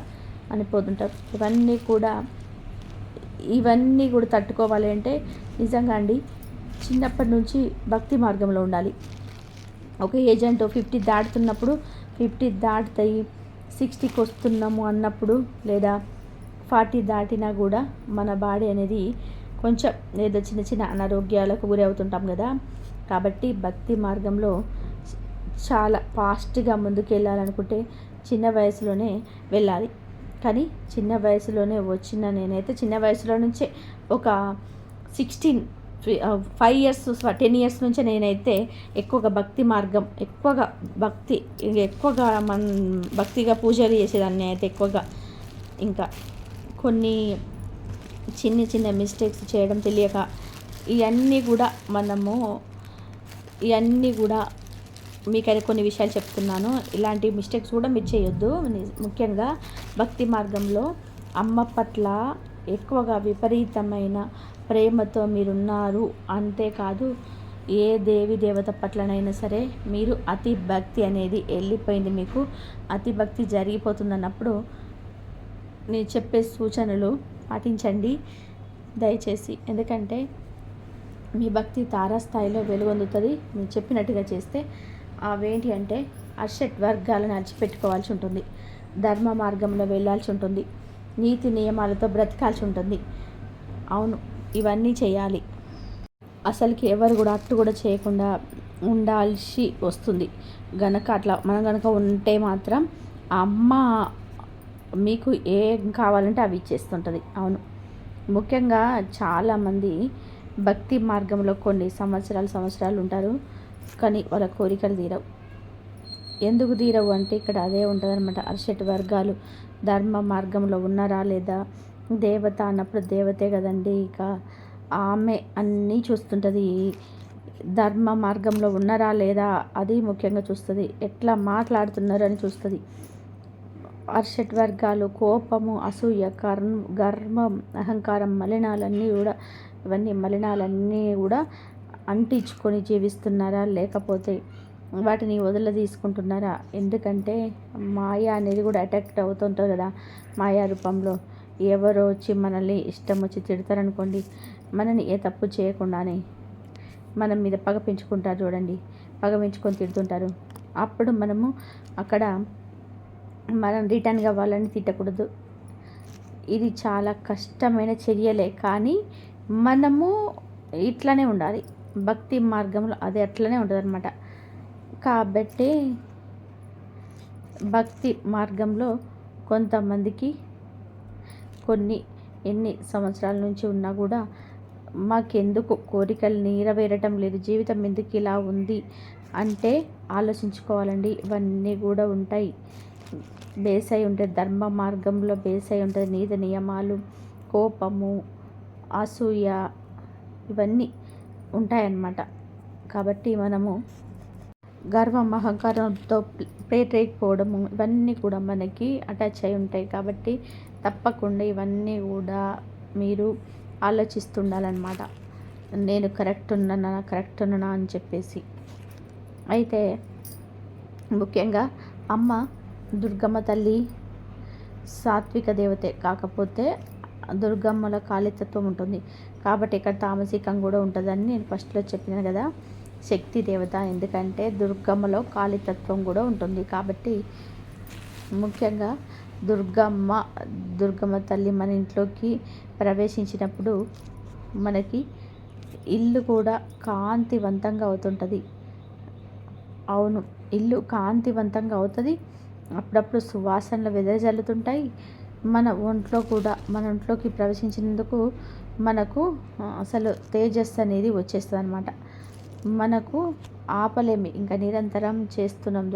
అనిపోతుంటాం. ఇవన్నీ కూడా తట్టుకోవాలి అంటే నిజంగా అండి చిన్నప్పటి నుంచి భక్తి మార్గంలో ఉండాలి. ఒక ఏజ్ అంటూ 50 దాటుతున్నప్పుడు, 50 దాటుతాయి 60కి వస్తున్నాము అన్నప్పుడు, లేదా 40 దాటినా కూడా మన బాడీ అనేది కొంచెం ఏదో చిన్న చిన్న అనారోగ్యాలకు గురి అవుతుంటాం కదా. కాబట్టి భక్తి మార్గంలో చాలా ఫాస్ట్గా ముందుకు వెళ్ళాలనుకుంటే చిన్న వయసులోనే వెళ్ళాలి. కానీ చిన్న వయసులోనే నేనైతే చిన్న వయసులో నుంచే ఒక 5 ఇయర్స్ 10 ఇయర్స్ నుంచే నేనైతే ఎక్కువగా భక్తి మార్గం, ఎక్కువగా భక్తిగా పూజలు చేసేదాన్ని అయితే ఎక్కువగా. ఇంకా కొన్ని చిన్న మిస్టేక్స్ చేయడం తెలియక ఇవన్నీ కూడా మీకైతే కొన్ని విషయాలు చెప్తున్నాను. ఇలాంటి మిస్టేక్స్ కూడా మీరు చేయొద్దు. ముఖ్యంగా భక్తి మార్గంలో అమ్మ పట్ల ఎక్కువగా విపరీతమైన ప్రేమతో మీరున్నారు. అంతేకాదు ఏ దేవి దేవత పట్లనైనా సరే మీరు అతి భక్తి అనేది వెళ్ళిపోయింది, మీకు అతి భక్తి జరిగిపోతుందన్నప్పుడు నేను చెప్పే సూచనలు పాటించండి దయచేసి. ఎందుకంటే మీ భక్తి తారాస్థాయిలో వెలుగొందుతుంది మీరు చెప్పినట్టుగా చేస్తే. అవేంటి అంటే అషట్ వర్గాలను అడిచిపెట్టుకోవాల్సి ఉంటుంది, ధర్మ మార్గంలో వెళ్ళాల్సి ఉంటుంది, నీతి నియమాలతో బ్రతకాల్సి ఉంటుంది. అవును, ఇవన్నీ చేయాలి. అసలుకి ఎవరు కూడా అట్టు కూడా చేయకుండా ఉండాల్సి వస్తుంది అట్లా మనం గనక ఉంటే మాత్రం అమ్మ మీకు ఏం కావాలంటే అవి ఇచ్చేస్తుంటుంది. అవును, ముఖ్యంగా చాలామంది భక్తి మార్గంలో కొన్ని సంవత్సరాలు ఉంటారు, కానీ వాళ్ళ కోరికలు తీరవు. ఎందుకు తీరవు అంటే ఇక్కడ అదే ఉంటుంది అనమాట. అర్షట్ వర్గాలు ధర్మ మార్గంలో ఉన్నారా లేదా, దేవత అన్నప్పుడు దేవతే కదండి, ఇక ఆమె అన్నీ చూస్తుంటుంది. ధర్మ మార్గంలో ఉన్నారా లేదా అది ముఖ్యంగా చూస్తుంది, ఎట్లా మాట్లాడుతున్నారు అని చూస్తుంది. అర్షట్ వర్గాలు కోపము, అసూయ, గర్వం, అహంకారం మలినాలన్నీ కూడా అంటించుకొని జీవిస్తున్నారా, లేకపోతే వాటిని తీసుకుంటున్నారా? ఎందుకంటే మాయ అనేది కూడా అటాక్ట్ అవుతుంటుంది కదా. మాయా రూపంలో ఎవరో వచ్చి మనల్ని ఇష్టం వచ్చి తిడతారనుకోండి, మనని ఏ తప్పు చేయకుండానే మన మీద పగ పెంచుకుంటారు చూడండి, పగ పెంచుకొని తిడుతుంటారు. అప్పుడు మనము అక్కడ మనం రిటర్న్గా వాళ్ళని తిట్టకూడదు. ఇది చాలా కష్టమైన చర్యలే, కానీ మనము ఇట్లనే ఉండాలి. భక్తి మార్గంలో అది అట్లనే ఉంటుంది అనమాట. కాబట్టి భక్తి మార్గంలో కొంతమందికి ఎన్ని సంవత్సరాల నుంచి ఉన్నా కూడా మాకెందుకు కోరికలు నెరవేరటం లేదు, జీవితం ఎందుకు ఇలా ఉంది అంటే ఆలోచించుకోవాలండి. ఇవన్నీ కూడా ఉంటాయి, బేస్ అయి ఉంటుంది. ధర్మ మార్గంలో బేస్ అయి ఉంటుంది. నీతి నియమాలు, కోపము, అసూయ ఇవన్నీ ఉంటాయన్నమాట. కాబట్టి మనము గర్వం, అహంకారంతో ప్రేరేకపోవడము ఇవన్నీ కూడా మనకి అటాచ్ అయి ఉంటాయి. కాబట్టి తప్పకుండా ఇవన్నీ కూడా మీరు ఆలోచిస్తుండాలన్నమాట. నేను కరెక్ట్ ఉన్నానా అని చెప్పేసి. అయితే ముఖ్యంగా అమ్మ దుర్గమ్మ తల్లి సాత్విక దేవతే, కాకపోతే దుర్గమ్మలో కాళితత్వం ఉంటుంది. కాబట్టి ఇక్కడ తామసికం కూడా ఉంటుందని నేను ఫస్ట్లో చెప్పినాను కదా. శక్తి దేవత, ఎందుకంటే దుర్గమ్మలో కాళితత్వం కూడా ఉంటుంది. కాబట్టి ముఖ్యంగా దుర్గమ్మ దుర్గమ్మ తల్లి మన ఇంట్లోకి ప్రవేశించినప్పుడు మనకి ఇల్లు కూడా కాంతివంతంగా అవుతుంటుంది. అవును, ఇల్లు కాంతివంతంగా అవుతుంది. అప్పుడప్పుడు సువాసనలు వెదజల్లుతుంటాయి. మన ఒంట్లోకి ప్రవేశించినందుకు మనకు అసలు తేజస్సు అనేది వచ్చేస్తుంది అనమాట. మనకు ఆపలేమి, ఇంకా నిరంతరం చేస్తున్నాం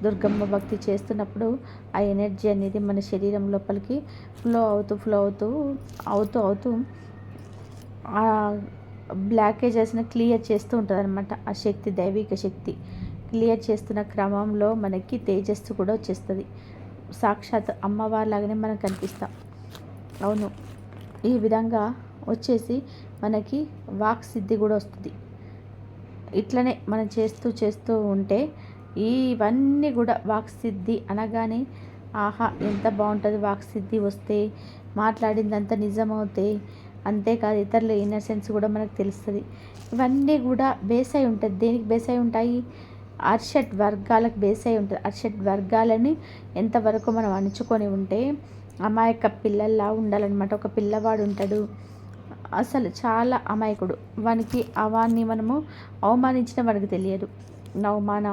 దుర్గమ్మ భక్తి చేస్తున్నప్పుడు ఆ ఎనర్జీ అనేది మన శరీరం లోపలికి ఫ్లో అవుతూ ఆ బ్లాకేజెస్ని క్లియర్ చేస్తూ ఉంటుంది అనమాట. ఆ శక్తి, దైవిక శక్తి క్లియర్ చేస్తున్న క్రమంలో మనకి తేజస్సు కూడా వచ్చేస్తుంది. సాక్షాత్ అమ్మవారిలాగానే మనం కనిపిస్తాం. అవును, ఈ విధంగా వచ్చేసి మనకి వాక్ సిద్ధి కూడా వస్తుంది. ఇట్లనే మనం చేస్తూ ఉంటే ఇవన్నీ కూడా వాక్ సిద్ధి అనగానే ఆహా ఎంత బాగుంటుంది వాక్ సిద్ధి వస్తే, మాట్లాడిందంతా నిజమవుతే. అంతేకాదు ఇతరుల ఇన్నసెన్స్ కూడా మనకు తెలుస్తుంది. ఇవన్నీ కూడా బేస్ అయి ఉంటుంది. దేనికి బేస్ అయి ఉంటాయి? అర్షడ్ వర్గాలకు బేస్ అయి ఉంటుంది. అర్షడ్ వర్గాలని ఎంతవరకు మనం అణుచుకొని ఉంటే అమాయక పిల్లల్లా ఉండాలన్నమాట. ఒక పిల్లవాడు ఉంటాడు, అసలు చాలా అమాయకుడు. వాన్ని మనము అవమానించిన వాడికి తెలియదు.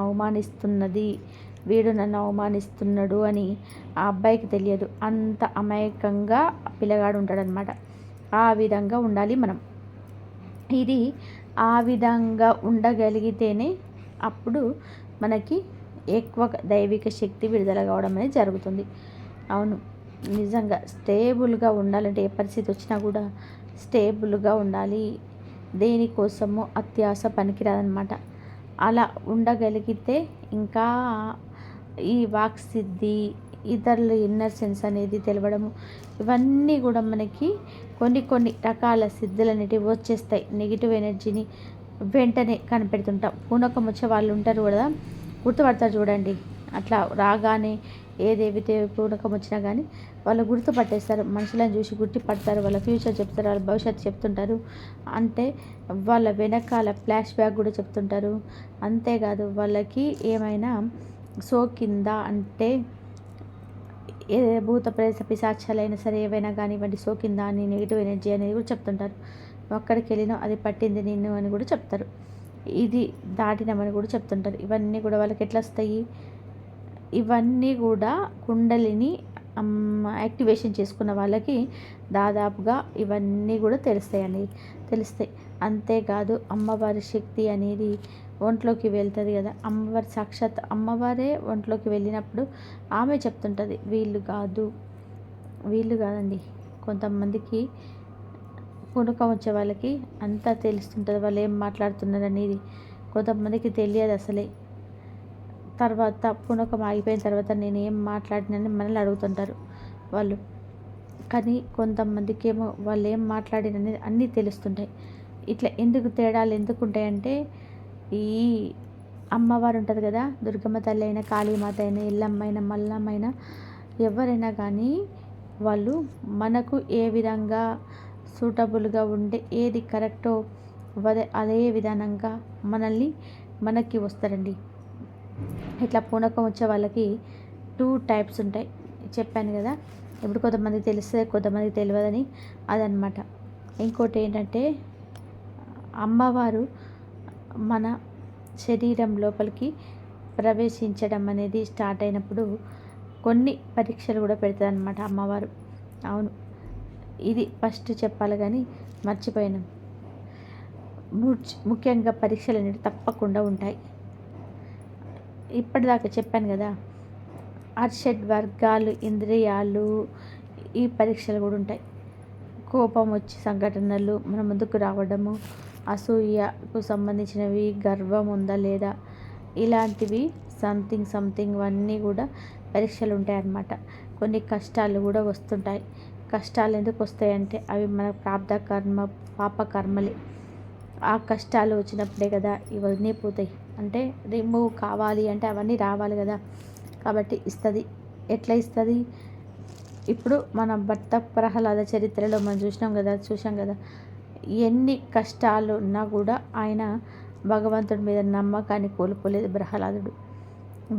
అవమానిస్తున్నది, వీడు నన్ను అవమానిస్తున్నాడు అని ఆ అబ్బాయికి తెలియదు. అంత అమాయకంగా పిల్లగాడు ఉంటాడనమాట. ఆ విధంగా ఉండాలి మనం. ఇది ఆ విధంగా ఉండగలిగితేనే అప్పుడు మనకి ఎక్కువ దైవిక శక్తి విడుదల కావడం అనేది జరుగుతుంది. అవును, నిజంగా స్టేబుల్గా ఉండాలంటే ఏ పరిస్థితి వచ్చినా కూడా స్టేబుల్గా ఉండాలి. దేనికోసము అత్యాశ పనికిరాదనమాట. అలా ఉండగలిగితే ఇంకా ఈ వాక్ సిద్ధి, ఇతరుల ఇన్నర్ సెన్స్ అనేది తెలవడము, ఇవన్నీ కూడా మనకి కొన్ని రకాల సిద్ధులు అనేటివి వచ్చేస్తాయి. నెగిటివ్ ఎనర్జీని వెంటనే కనిపెడుతుంటాం. పూనకం వచ్చే వాళ్ళు ఉంటారు కదా, గుర్తుపడతారు చూడండి. అట్లా రాగానే ఏదేవితే పూనకం వచ్చినా కానీ వాళ్ళు గుర్తుపట్టేస్తారు. మనుషులను చూసి గుర్తుపడతారు. వాళ్ళ ఫ్యూచర్ చెప్తారు, వాళ్ళ భవిష్యత్తు చెప్తుంటారు. అంటే వాళ్ళ వెనకాల ఫ్లాష్ బ్యాక్ కూడా చెప్తుంటారు. అంతేకాదు వాళ్ళకి ఏమైనా సోకిందా అంటే ఏ భూత ప్రేత పిశాచాలైనా సరే ఏవైనా కానివ్వండి సోకిందా అని నెగిటివ్ ఎనర్జీ అనేది కూడా చెప్తుంటారు. అక్కడికి వెళ్ళినా అది పట్టింది నిన్ను అని కూడా చెప్తారు. ఇది దాటినామని కూడా చెప్తుంటారు. ఇవన్నీ కూడా వాళ్ళకి ఎట్లా వస్తాయి? ఇవన్నీ కూడా కుండలిని యాక్టివేషన్ చేసుకున్న వాళ్ళకి దాదాపుగా ఇవన్నీ కూడా తెలుస్తాయి. అంతేకాదు అమ్మవారి శక్తి అనేది ఒంట్లోకి వెళ్తుంది కదా, అమ్మవారి సాక్షాత్ అమ్మవారే ఒంట్లోకి వెళ్ళినప్పుడు ఆమె చెప్తుంటుంది, వీళ్ళు కాదండి. కొంతమందికి పూనకం వచ్చే వాళ్ళకి అంతా తెలుస్తుంటుంది, వాళ్ళు ఏం మాట్లాడుతున్నారు అనేది. కొంతమందికి తెలియదు అసలే. తర్వాత పూనకం ఆగిపోయిన తర్వాత నేను ఏం మాట్లాడినని మనల్ని అడుగుతుంటారు వాళ్ళు. కానీ కొంతమందికి ఏమో వాళ్ళు ఏం మాట్లాడిననేది అన్నీ తెలుస్తుంటాయి. ఇట్లా తేడాలు ఎందుకు ఉంటాయంటే ఈ అమ్మవారు ఉంటుంది కదా, దుర్గమ్మ తల్లి అయినా, కాళీమాత అయినా, ఎల్లమ్మైనా, మల్లమ్మైనా, ఎవరైనా కానీ వాళ్ళు మనకు ఏ విధంగా సూటబుల్గా ఉండే ఏది కరెక్టో అదే విధానంగా మనకి వస్తారండి. ఇట్లా పూనకం వచ్చే వాళ్ళకి 2 టైప్స్ ఉంటాయి చెప్పాను కదా. ఇప్పుడు కొంతమందికి తెలుస్తుంది, కొంతమందికి తెలియదని, అదనమాట. ఇంకోటి ఏంటంటే అమ్మవారు మన శరీరం లోపలికి ప్రవేశించడం అనేది స్టార్ట్ అయినప్పుడు కొన్ని పరీక్షలు కూడా పెడతారు అనమాట అమ్మవారు. అవును, ఇది ఫస్ట్ చెప్పాలి కానీ మర్చిపోయాను. ముఖ్యంగా పరీక్షలు అనేవి తప్పకుండా ఉంటాయి. ఇప్పటిదాకా చెప్పాను కదా, అర్షడ్ వర్గాలు, ఇంద్రియాలు, ఈ పరీక్షలు కూడా ఉంటాయి. కోపం వచ్చి సంఘటనలు మన ముందుకు రావడము, అసూయకు సంబంధించినవి, గర్వం ఉందా లేదా, ఇలాంటివి సంథింగ్ అన్నీ కూడా పరీక్షలు ఉంటాయన్నమాట. కొన్ని కష్టాలు కూడా వస్తుంటాయి. కష్టాలు ఎందుకు వస్తాయంటే అవి మన ప్రాప్త కర్మ, పాప కర్మలే. ఆ కష్టాలు వచ్చినప్పుడే కదా ఇవన్నీ పోతాయి. అంటే రిమూవ్ కావాలి అంటే అవన్నీ రావాలి కదా, కాబట్టి ఇస్తుంది. ఎట్లా ఇస్తుంది? ఇప్పుడు మన భర్త ప్రహ్లాద చరిత్రలో మనం చూసాం కదా, ఎన్ని కష్టాలు ఉన్నా కూడా ఆయన భగవంతుడి మీద నమ్మకాన్ని కోల్పోలేదు ప్రహ్లాదుడు.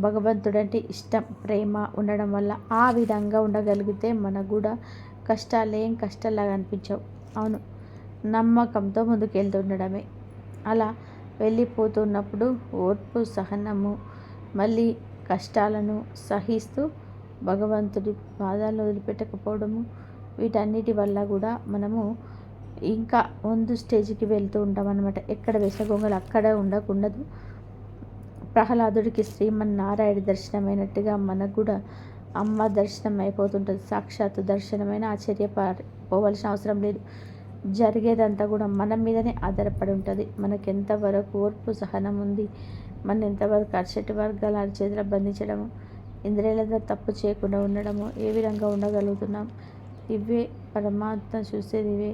భగవంతుడంటే ఇష్టం, ప్రేమ ఉండడం వల్ల ఆ విధంగా ఉండగలిగితే మనకు కూడా కష్టాలేం కష్టాల్లాగా అనిపించవు. అవును, నమ్మకంతో ముందుకెళ్తుండడమే. అలా వెళ్ళిపోతున్నప్పుడు ఓర్పు, సహనము, మళ్ళీ కష్టాలను సహిస్తూ భగవంతుడి పాదాలను వదిలిపెట్టకపోవడము, వీటన్నిటి వల్ల కూడా మనము ఇంకా ముందు స్టేజ్కి వెళ్తూ ఉంటాం అన్నమాట. ఎక్కడ వేసిన గొంగలు అక్కడ ఉండకుండదు. ప్రహ్లాదుడికి శ్రీమన్నారాయణ దర్శనమైనట్టుగా మనకు కూడా అమ్మ దర్శనం అయిపోతుంటుంది. సాక్షాత్తు దర్శనమైన ఆశ్చర్యపోవాల్సిన అవసరం లేదు. జరిగేదంతా కూడా మన మీదనే ఆధారపడి ఉంటుంది. మనకు ఎంతవరకు ఓర్పు సహనం ఉంది, మన ఎంతవరకు అరిచెట్టు వర్గాల అరిచేతిలో బంధించడము, ఇంద్రియాలతో తప్పు చేయకుండా ఉండడము, ఏ విధంగా ఉండగలుగుతున్నాం. ఇవే పరమాత్మ చూసేది. ఇవే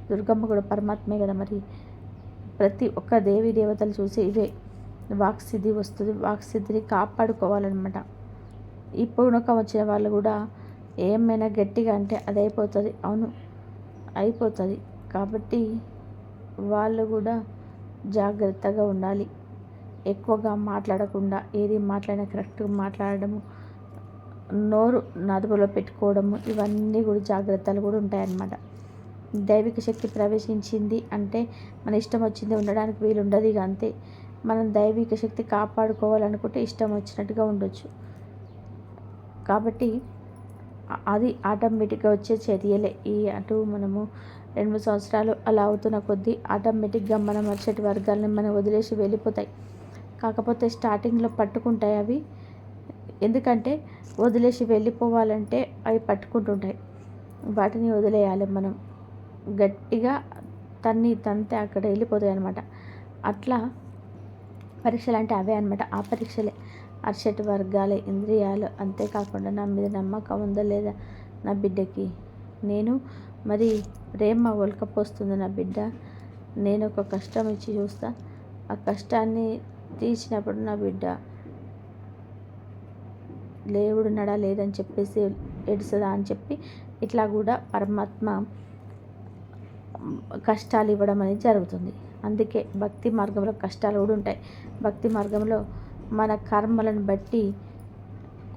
దుర్గమ్మ కూడా పరమాత్మే కదా. మరి ప్రతి ఒక్క దేవి దేవతలు చూసి ఇవే వాక్సిద్ధి వస్తుంది. వాక్సిద్ధిని కాపాడుకోవాలన్నమాట. ఈ పూనకం వచ్చిన వాళ్ళు కూడా ఏమైనా గట్టిగా అంటే అది అయిపోతుంది. అవును, అయిపోతుంది. కాబట్టి వాళ్ళు కూడా జాగ్రత్తగా ఉండాలి. ఎక్కువగా మాట్లాడకుండా, ఏది మాట్లాడినా కరెక్ట్గా మాట్లాడడము, నోరు అదుపులో పెట్టుకోవడము, ఇవన్నీ కూడా జాగ్రత్తలు కూడా ఉంటాయన్నమాట. దైవిక శక్తి ప్రవేశించింది అంటే మన ఇష్టం వచ్చింది ఉండడానికి వీలు ఉండదు. ఇక అంతే. మనం దైవిక శక్తి కాపాడుకోవాలనుకుంటే ఇష్టం వచ్చినట్టుగా ఉండొచ్చు. కాబట్టి అది ఆటోమేటిక్గా వచ్చే చర్యలే. ఈ అటు మనము 2-3 సంవత్సరాలు అలా అవుతున్న కొద్దీ ఆటోమేటిక్గా మన మరుసటి వర్గాలని మనం వదిలేసి వెళ్ళిపోతాయి. కాకపోతే స్టార్టింగ్లో పట్టుకుంటాయి అవి. ఎందుకంటే వదిలేసి వెళ్ళిపోవాలంటే అవి పట్టుకుంటుంటాయి. వాటిని వదిలేయాలి మనం. గట్టిగా తంతే అక్కడ వెళ్ళిపోతాయి అన్నమాట. అట్లా పరీక్షలు అంటే అవే అనమాట. ఆ పరీక్షలే అరిచెట్టు వర్గాలే, ఇంద్రియాలు. అంతేకాకుండా నా మీద నమ్మకం ఉందా లేదా నా బిడ్డకి, నేను మరి ప్రేమ ఒలకపోస్తుంది నా బిడ్డ, నేను ఒక కష్టం ఇచ్చి చూస్తా, ఆ కష్టాన్ని తీర్చినప్పుడు నా బిడ్డ లేవుడున్నాడా లేదని చెప్పేసి ఏడుస్తుందా అని చెప్పి ఇట్లా కూడా పరమాత్మ కష్టాలు ఇవ్వడం అనేది జరుగుతుంది. అందుకే భక్తి మార్గంలో కష్టాలు కూడా ఉంటాయి. భక్తి మార్గంలో మన కర్మలను బట్టి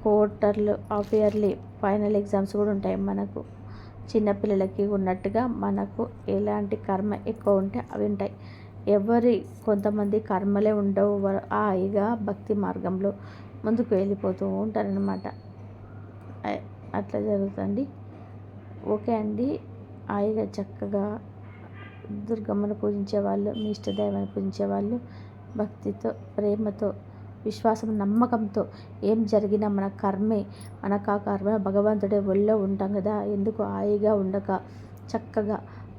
క్వార్టర్లు, హాఫ్ ఇయర్లీ, ఫైనల్ ఎగ్జామ్స్ కూడా ఉంటాయి. మనకు చిన్నపిల్లలకి ఉన్నట్టుగా మనకు ఎలాంటి కర్మ ఎక్కువ ఉంటే అవి ఉంటాయి. కొంతమంది కర్మలే ఉండవు, హాయిగా భక్తి మార్గంలో ముందుకు వెళ్ళిపోతూ ఉంటారనమాట. అట్లా జరుగుతుంది. ఓకే అండి. హాయిగా చక్కగా దుర్గమ్మను పూజించే వాళ్ళు, మీ ఇష్టదైవాన్ని పూజించే వాళ్ళు భక్తితో, ప్రేమతో, విశ్వాసం, నమ్మకంతో ఏం జరిగినా మన కర్మే, మనకు ఆ కర్మ భగవంతుడే ఒళ్ళో ఉంటాం కదా. ఎందుకు హాయిగా ఉండక చక్కగా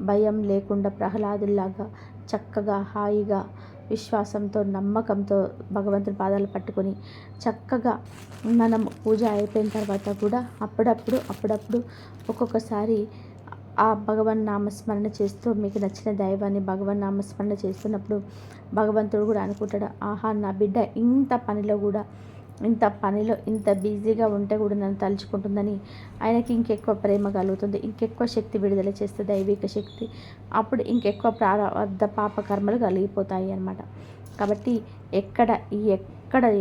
భయం లేకుండా ప్రహ్లాదుల్లాగా చక్కగా హాయిగా విశ్వాసంతో, నమ్మకంతో భగవంతుని పాదాలు పట్టుకొని చక్కగా మనం పూజ అయిపోయిన తర్వాత కూడా అప్పుడప్పుడు ఒక్కొక్కసారి ఆ భగవన్ నామస్మరణ చేస్తూ, మీకు నచ్చిన దైవాన్ని భగవన్ నామస్మరణ చేస్తున్నప్పుడు భగవంతుడు కూడా అనుకుంటాడు, ఆహా నా బిడ్డ ఇంత పనిలో ఇంత బిజీగా ఉంటే కూడా నన్ను తలుచుకుంటుందని ఆయనకి ఇంకెక్కువ ప్రేమ కలుగుతుంది. ఇంకెక్కువ శక్తి విడుదల చేస్తే దైవిక శక్తి. అప్పుడు ఇంకెక్కువ ప్రారంధ పాపకర్మలు కలిగిపోతాయి అన్నమాట. కాబట్టి ఎక్కడ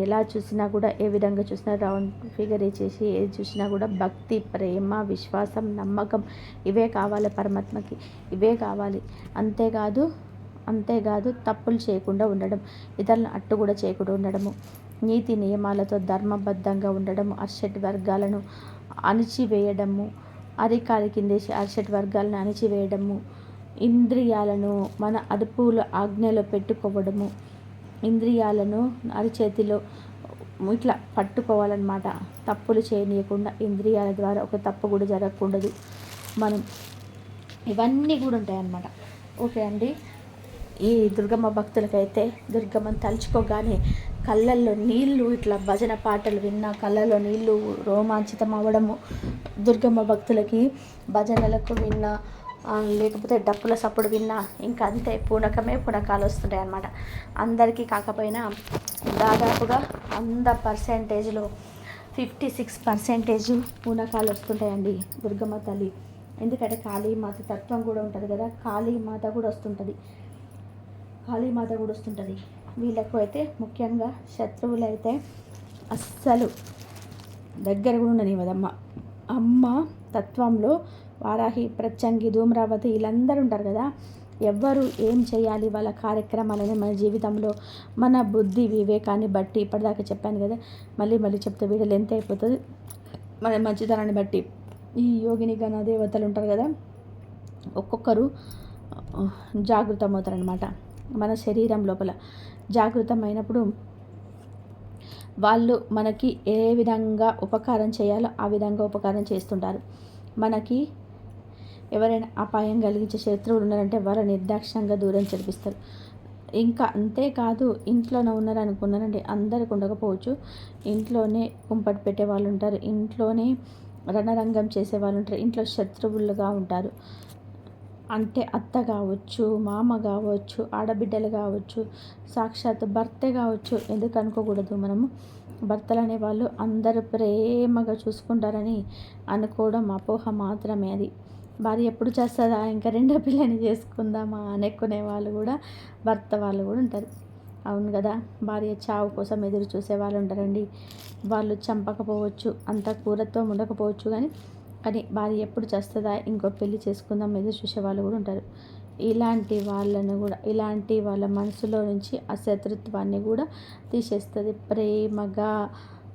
ఎలా చూసినా కూడా, ఏ విధంగా చూసినా, రౌండ్ ఫిగర్ చేసి ఏది చూసినా కూడా భక్తి, ప్రేమ, విశ్వాసం, నమ్మకం ఇవే కావాలి పరమాత్మకి. ఇవే కావాలి. అంతేకాదు తప్పులు చేయకుండా ఉండడం, ఇతరులను అట్టు కూడా చేయకుండా ఉండడము, నీతి నియమాలతో ధర్మబద్ధంగా ఉండడము, అరిచెట్టు వర్గాలను అణిచివేయడము, అరికాలి కిందేసి అరిచెట్టు వర్గాలను అణిచివేయడము, ఇంద్రియాలను మన అదుపులో ఆజ్ఞలో పెట్టుకోవడము, ఇంద్రియాలను అరిచేతిలో ఇట్లా పట్టుకోవాలన్నమాట. తప్పులు చేయనీయకుండా ఇంద్రియాల ద్వారా ఒక తప్పు కూడా జరగకూడదు మనం. ఇవన్నీ కూడా ఉంటాయన్నమాట. ఓకే అండి. ఈ దుర్గమ్మ భక్తులకైతే దుర్గమ్మని తలుచుకోగానే కళ్ళల్లో నీళ్ళు, ఇట్లా భజన పాటలు విన్నా కళ్ళల్లో నీళ్ళు రోమాంచితం అవ్వడము, దుర్గమ్మ భక్తులకి భజనలకు విన్నా, లేకపోతే డప్పుల సప్పుడు విన్నా ఇంకా అంతే, పునకాలు వస్తుంటాయి అన్నమాట. అందరికీ కాకపోయినా దాదాపుగా 100%లో 56% పూనకాలు వస్తుంటాయండి దుర్గమ్మ తల్లి. ఎందుకంటే కాళీమాత తత్వం కూడా ఉంటుంది కదా. కాళీమాత కూడా వస్తుంటుంది. వీళ్ళకు అయితే ముఖ్యంగా శత్రువులు అయితే అస్సలు దగ్గర కూడా ఉండనివ్వదమ్మ. అమ్మ తత్వంలో వారాహి, ప్రత్యంగి, ధూమ్రావతి వీళ్ళందరూ ఉంటారు కదా. ఎవ్వరు ఏం చేయాలి వాళ్ళ కార్యక్రమాలని మన జీవితంలో మన బుద్ధి వివేకాన్ని బట్టి, ఇప్పటిదాకా చెప్పాను కదా, మళ్ళీ మళ్ళీ చెప్తే వీడియో లెంత్ అయిపోతుంది. మన మంచితనాన్ని బట్టి ఈ యోగిని గణ దేవతలు ఉంటారు కదా, ఒక్కొక్కరు జాగృతమవుతారనమాట. మన శరీరం లోపల జాగృతమైనప్పుడు వాళ్ళు మనకి ఏ విధంగా ఉపకారం చేయాలో ఆ విధంగా ఉపకారం చేస్తుంటారు. మనకి ఎవరైనా అపాయం కలిగించే శత్రువులు ఉన్నారంటే వాళ్ళ నిర్దాక్షిణ్యంగా దూరం చదివిస్తారు. ఇంకా అంతేకాదు, ఇంట్లోనే ఉన్నారనుకున్నారండి, అందరికి ఉండకపోవచ్చు, ఇంట్లోనే కుంపటి పెట్టే వాళ్ళు ఉంటారు, ఇంట్లోనే రణరంగం చేసే వాళ్ళు ఉంటారు, ఇంట్లో శత్రువులుగా ఉంటారు. అంటే అత్త కావచ్చు, మామ కావచ్చు, ఆడబిడ్డలు కావచ్చు, సాక్షాత్ భర్తే కావచ్చు. ఎందుకు అనుకోకూడదు మనము? భర్తలు అనేవాళ్ళు అందరూ ప్రేమగా చూసుకుంటారని అనుకోవడం అపోహ మాత్రమే. అది భార్య ఎప్పుడు చేస్తుందా, ఇంకా రెండో పిల్లని చేసుకుందామా అనుకునే వాళ్ళు కూడా, భర్త వాళ్ళు కూడా ఉంటారు. అవును కదా, భార్య చావు కోసం ఎదురు చూసే వాళ్ళు ఉంటారండి. వాళ్ళు చంపకపోవచ్చు, అంత క్రూరత్వం ఉండకపోవచ్చు, కానీ భార్య ఎప్పుడు చేస్తుందా, ఇంకో పెళ్లి చేసుకుందాం ఎదురు చూసే వాళ్ళు కూడా ఉంటారు. ఇలాంటి వాళ్ళను కూడా, ఇలాంటి వాళ్ళ మనసులో నుంచి ఆ శత్రుత్వాన్ని కూడా తీసేస్తుంది. ప్రేమగా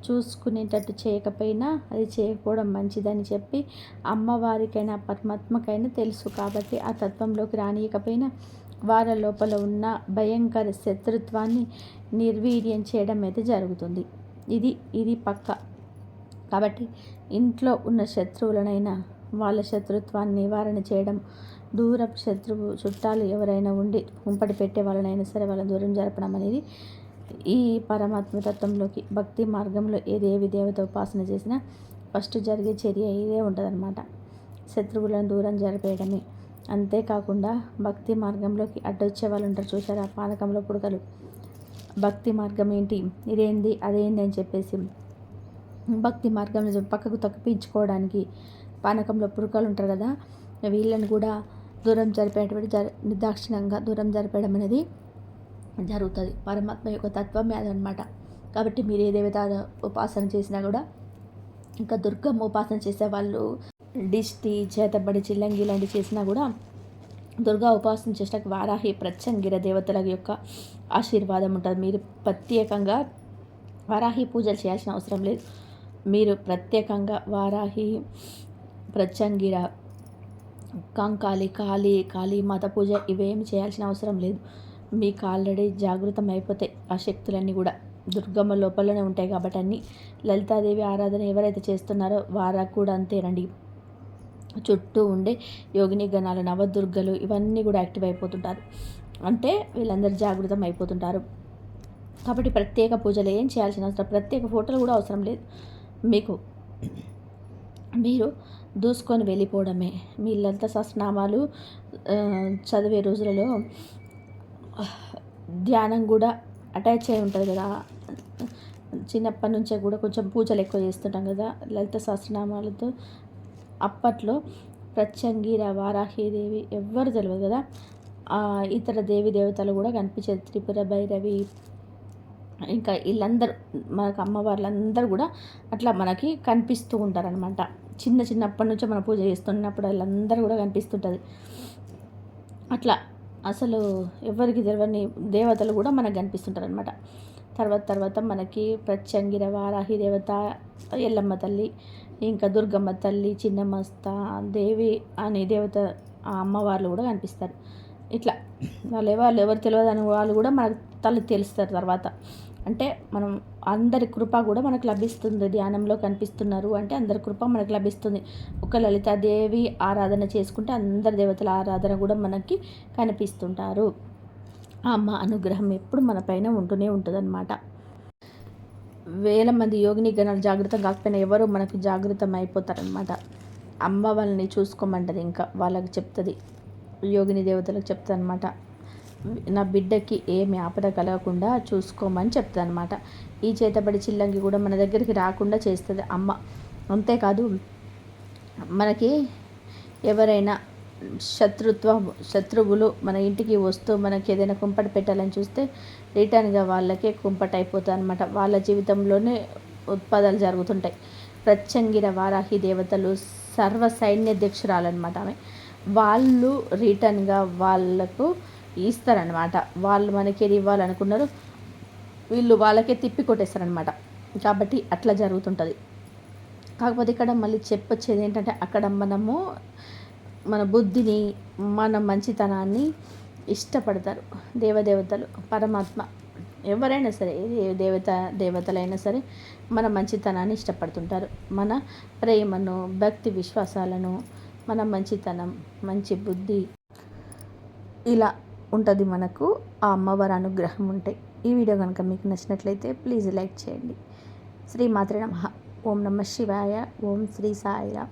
చూసుకునేటట్టు చేయకపోయినా అది చేయకపోవడం మంచిదని చెప్పి అమ్మవారికైనా పరమాత్మకైనా తెలుసు. కాబట్టి ఆ తత్వంలోకి రానియకపోయినా వారి లోపల ఉన్న భయంకర శత్రుత్వాన్ని నిర్వీర్యం చేయడం అయితే జరుగుతుంది. ఇది పక్క. కాబట్టి ఇంట్లో ఉన్న శత్రువులనైనా వాళ్ళ శత్రుత్వాన్ని నివారణ చేయడం, దూరపు శత్రువు చుట్టాలు ఎవరైనా ఉండి కుంపటి పెట్టే వాళ్ళనైనా సరే వాళ్ళని దూరం జరపడం అనేది ఈ పరమాత్మ తత్వంలోకి, భక్తి మార్గంలో ఏ దేవత ఉపాసన చేసినా ఫస్ట్ జరిగే చర్య ఇదే ఉంటుందన్నమాట. శత్రువులను దూరం జరిపేయడమే. అంతేకాకుండా భక్తి మార్గంలోకి అడ్డొచ్చే వాళ్ళు ఉంటారు చూసారా, పానకంలో పుడకలు. భక్తి మార్గం ఏంటి, ఇదేంది అదేంది అని చెప్పేసి భక్తి మార్గంలో పక్కకు తప్పించుకోవడానికి పానకంలో పుడకలు ఉంటారు కదా, వీళ్ళని కూడా దూరం జరిపేటువంటి నిర్దాక్షిణ్యంగా దూరం జరిపేయడం అనేది జరుగుతుంది. పరమాత్మ యొక్క తత్వమే అదనమాట. కాబట్టి మీరు ఏ దేవత ఉపాసన చేసినా కూడా, ఇంకా దుర్గమ్మ ఉపాసన చేసేవాళ్ళు దిష్టి, చేతబడి, చిల్లంగి లాంటివి చేసినా కూడా, దుర్గా ఉపాసన చేసినాక వారాహి, ప్రత్యంగిర దేవతల యొక్క ఆశీర్వాదం ఉంటుంది. మీరు ప్రత్యేకంగా వారాహి పూజలు చేయాల్సిన అవసరం లేదు. మీరు ప్రత్యేకంగా వారాహి, ప్రత్యంగిర, కంకాళి, కాళీ మాత పూజ ఇవేమి చేయాల్సిన అవసరం లేదు. మీకు ఆల్రెడీ జాగృతం అయిపోతాయి ఆ శక్తులన్నీ కూడా. దుర్గమ్మ లోపలనే ఉంటాయి కాబట్టి అన్నీ. లలితాదేవి ఆరాధన ఎవరైతే చేస్తున్నారో వారికి కూడా అంతేనండి. చుట్టూ ఉండే యోగిని గణాలు, నవదుర్గలు ఇవన్నీ కూడా యాక్టివ్ అయిపోతుంటారు. అంటే వీళ్ళందరూ జాగృతం అయిపోతుంటారు. కాబట్టి ప్రత్యేక పూజలు ఏం చేయాల్సిన అవసరం, ప్రత్యేక ఫోటోలు కూడా అవసరం లేదు. మీరు దూసుకొని వెళ్ళిపోవడమే. మీ లలిత సహస్రనామాలు చదివే రోజులలో ధ్యానం కూడా అటాచ్ అయి ఉంటుంది కదా. చిన్నప్పటి నుంచే కూడా కొంచెం పూజలు ఎక్కువ చేస్తుంటాం కదా లలిత సహస్రనామాలతో. అప్పట్లో ప్రత్యంగిర, వారాహిదేవి ఎవ్వరు తెలియదు కదా. ఇతర దేవతలు కూడా కనిపించేది. త్రిపుర భైరవి, ఇంకా వీళ్ళందరూ మనకు అమ్మవార్లందరూ కూడా అట్లా మనకి కనిపిస్తూ ఉంటారనమాట. చిన్నప్పటి నుంచే మనం పూజ చేస్తున్నప్పుడు వాళ్ళందరూ కూడా కనిపిస్తుంటుంది. అట్లా అసలు ఎవరికి తెలియని దేవతలు కూడా మనకు కనిపిస్తుంటారు అనమాట. తర్వాత మనకి ప్రత్యంగిర, వారాహి దేవత, ఎల్లమ్మ తల్లి, ఇంకా దుర్గమ్మ తల్లి, చిన్నమస్త దేవి అనే దేవత, ఆ అమ్మవార్లు కూడా కనిపిస్తారు. ఇట్లా వాళ్ళు ఎవరు తెలియదు అని వాళ్ళు కూడా మనకు తెలుస్తారు తర్వాత. అంటే మనం అందరి కృప కూడా మనకు లభిస్తుంది. ధ్యానంలో కనిపిస్తున్నారు అంటే అందరి కృప మనకు లభిస్తుంది. ఒక లలితాదేవి ఆరాధన చేసుకుంటే అందరి దేవతల ఆరాధన కూడా మనకి కనిపిస్తుంటారు. ఆ అమ్మ అనుగ్రహం ఎప్పుడు మన పైన ఉంటూనే ఉంటుందన్నమాట. వేల మంది యోగిని గణాలు జాగృతం కాకపోయినా ఎవరు మనకు జాగృతం అయిపోతారనమాట. అమ్మ వాళ్ళని చూసుకోమంటది, ఇంకా వాళ్ళకి చెప్తుంది, యోగిని దేవతలకు చెప్తుంది అనమాట. నా బిడ్డకి ఏమి ఆపద కలగకుండా చూసుకోమని చెప్తుంది అనమాట. ఈ చేతబడి చిల్లంగి కూడా మన దగ్గరికి రాకుండా చేస్తుంది అమ్మ. అంతేకాదు, మనకి ఎవరైనా శత్రువులు మన ఇంటికి వస్తూ మనకి ఏదైనా కుంపటి పెట్టాలని చూస్తే రిటర్న్గా వాళ్ళకే కుంపటి అయిపోతుంది అనమాట. వాళ్ళ జీవితంలోనే ఉత్పాదాలు జరుగుతుంటాయి. ప్రత్యంగిర వారాహి దేవతలు సర్వ సైన్యాధ్యక్షురాలన్నమాట ఆమె. వాళ్ళు రిటర్న్గా వాళ్ళకు ఇస్తారనమాట. వాళ్ళు మనకి ఏది ఇవ్వాలనుకున్నారు వీళ్ళు వాళ్ళకే తిప్పి కొట్టేస్తారనమాట. కాబట్టి అట్లా జరుగుతుంటుంది. కాకపోతే ఇక్కడ మళ్ళీ చెప్పొచ్చేది ఏంటంటే అక్కడ మనము మన బుద్ధిని మన మంచితనాన్ని ఇష్టపడతారు దేవతలు, పరమాత్మ ఎవరైనా సరే, ఏ దేవతలైనా సరే మన మంచితనాన్ని ఇష్టపడుతుంటారు. మన ప్రేమను, భక్తి విశ్వాసాలను, మన మంచితనం, మంచి బుద్ధి ఇలా ఉంటుంది మనకు ఆ అమ్మవారి అనుగ్రహం ఉంటే. ఈ వీడియో కనుక మీకు నచ్చినట్లయితే ప్లీజ్ లైక్ చేయండి. శ్రీమాత్రే నమః. ఓం నమః శివాయ. ఓం శ్రీ సాయిరామ్.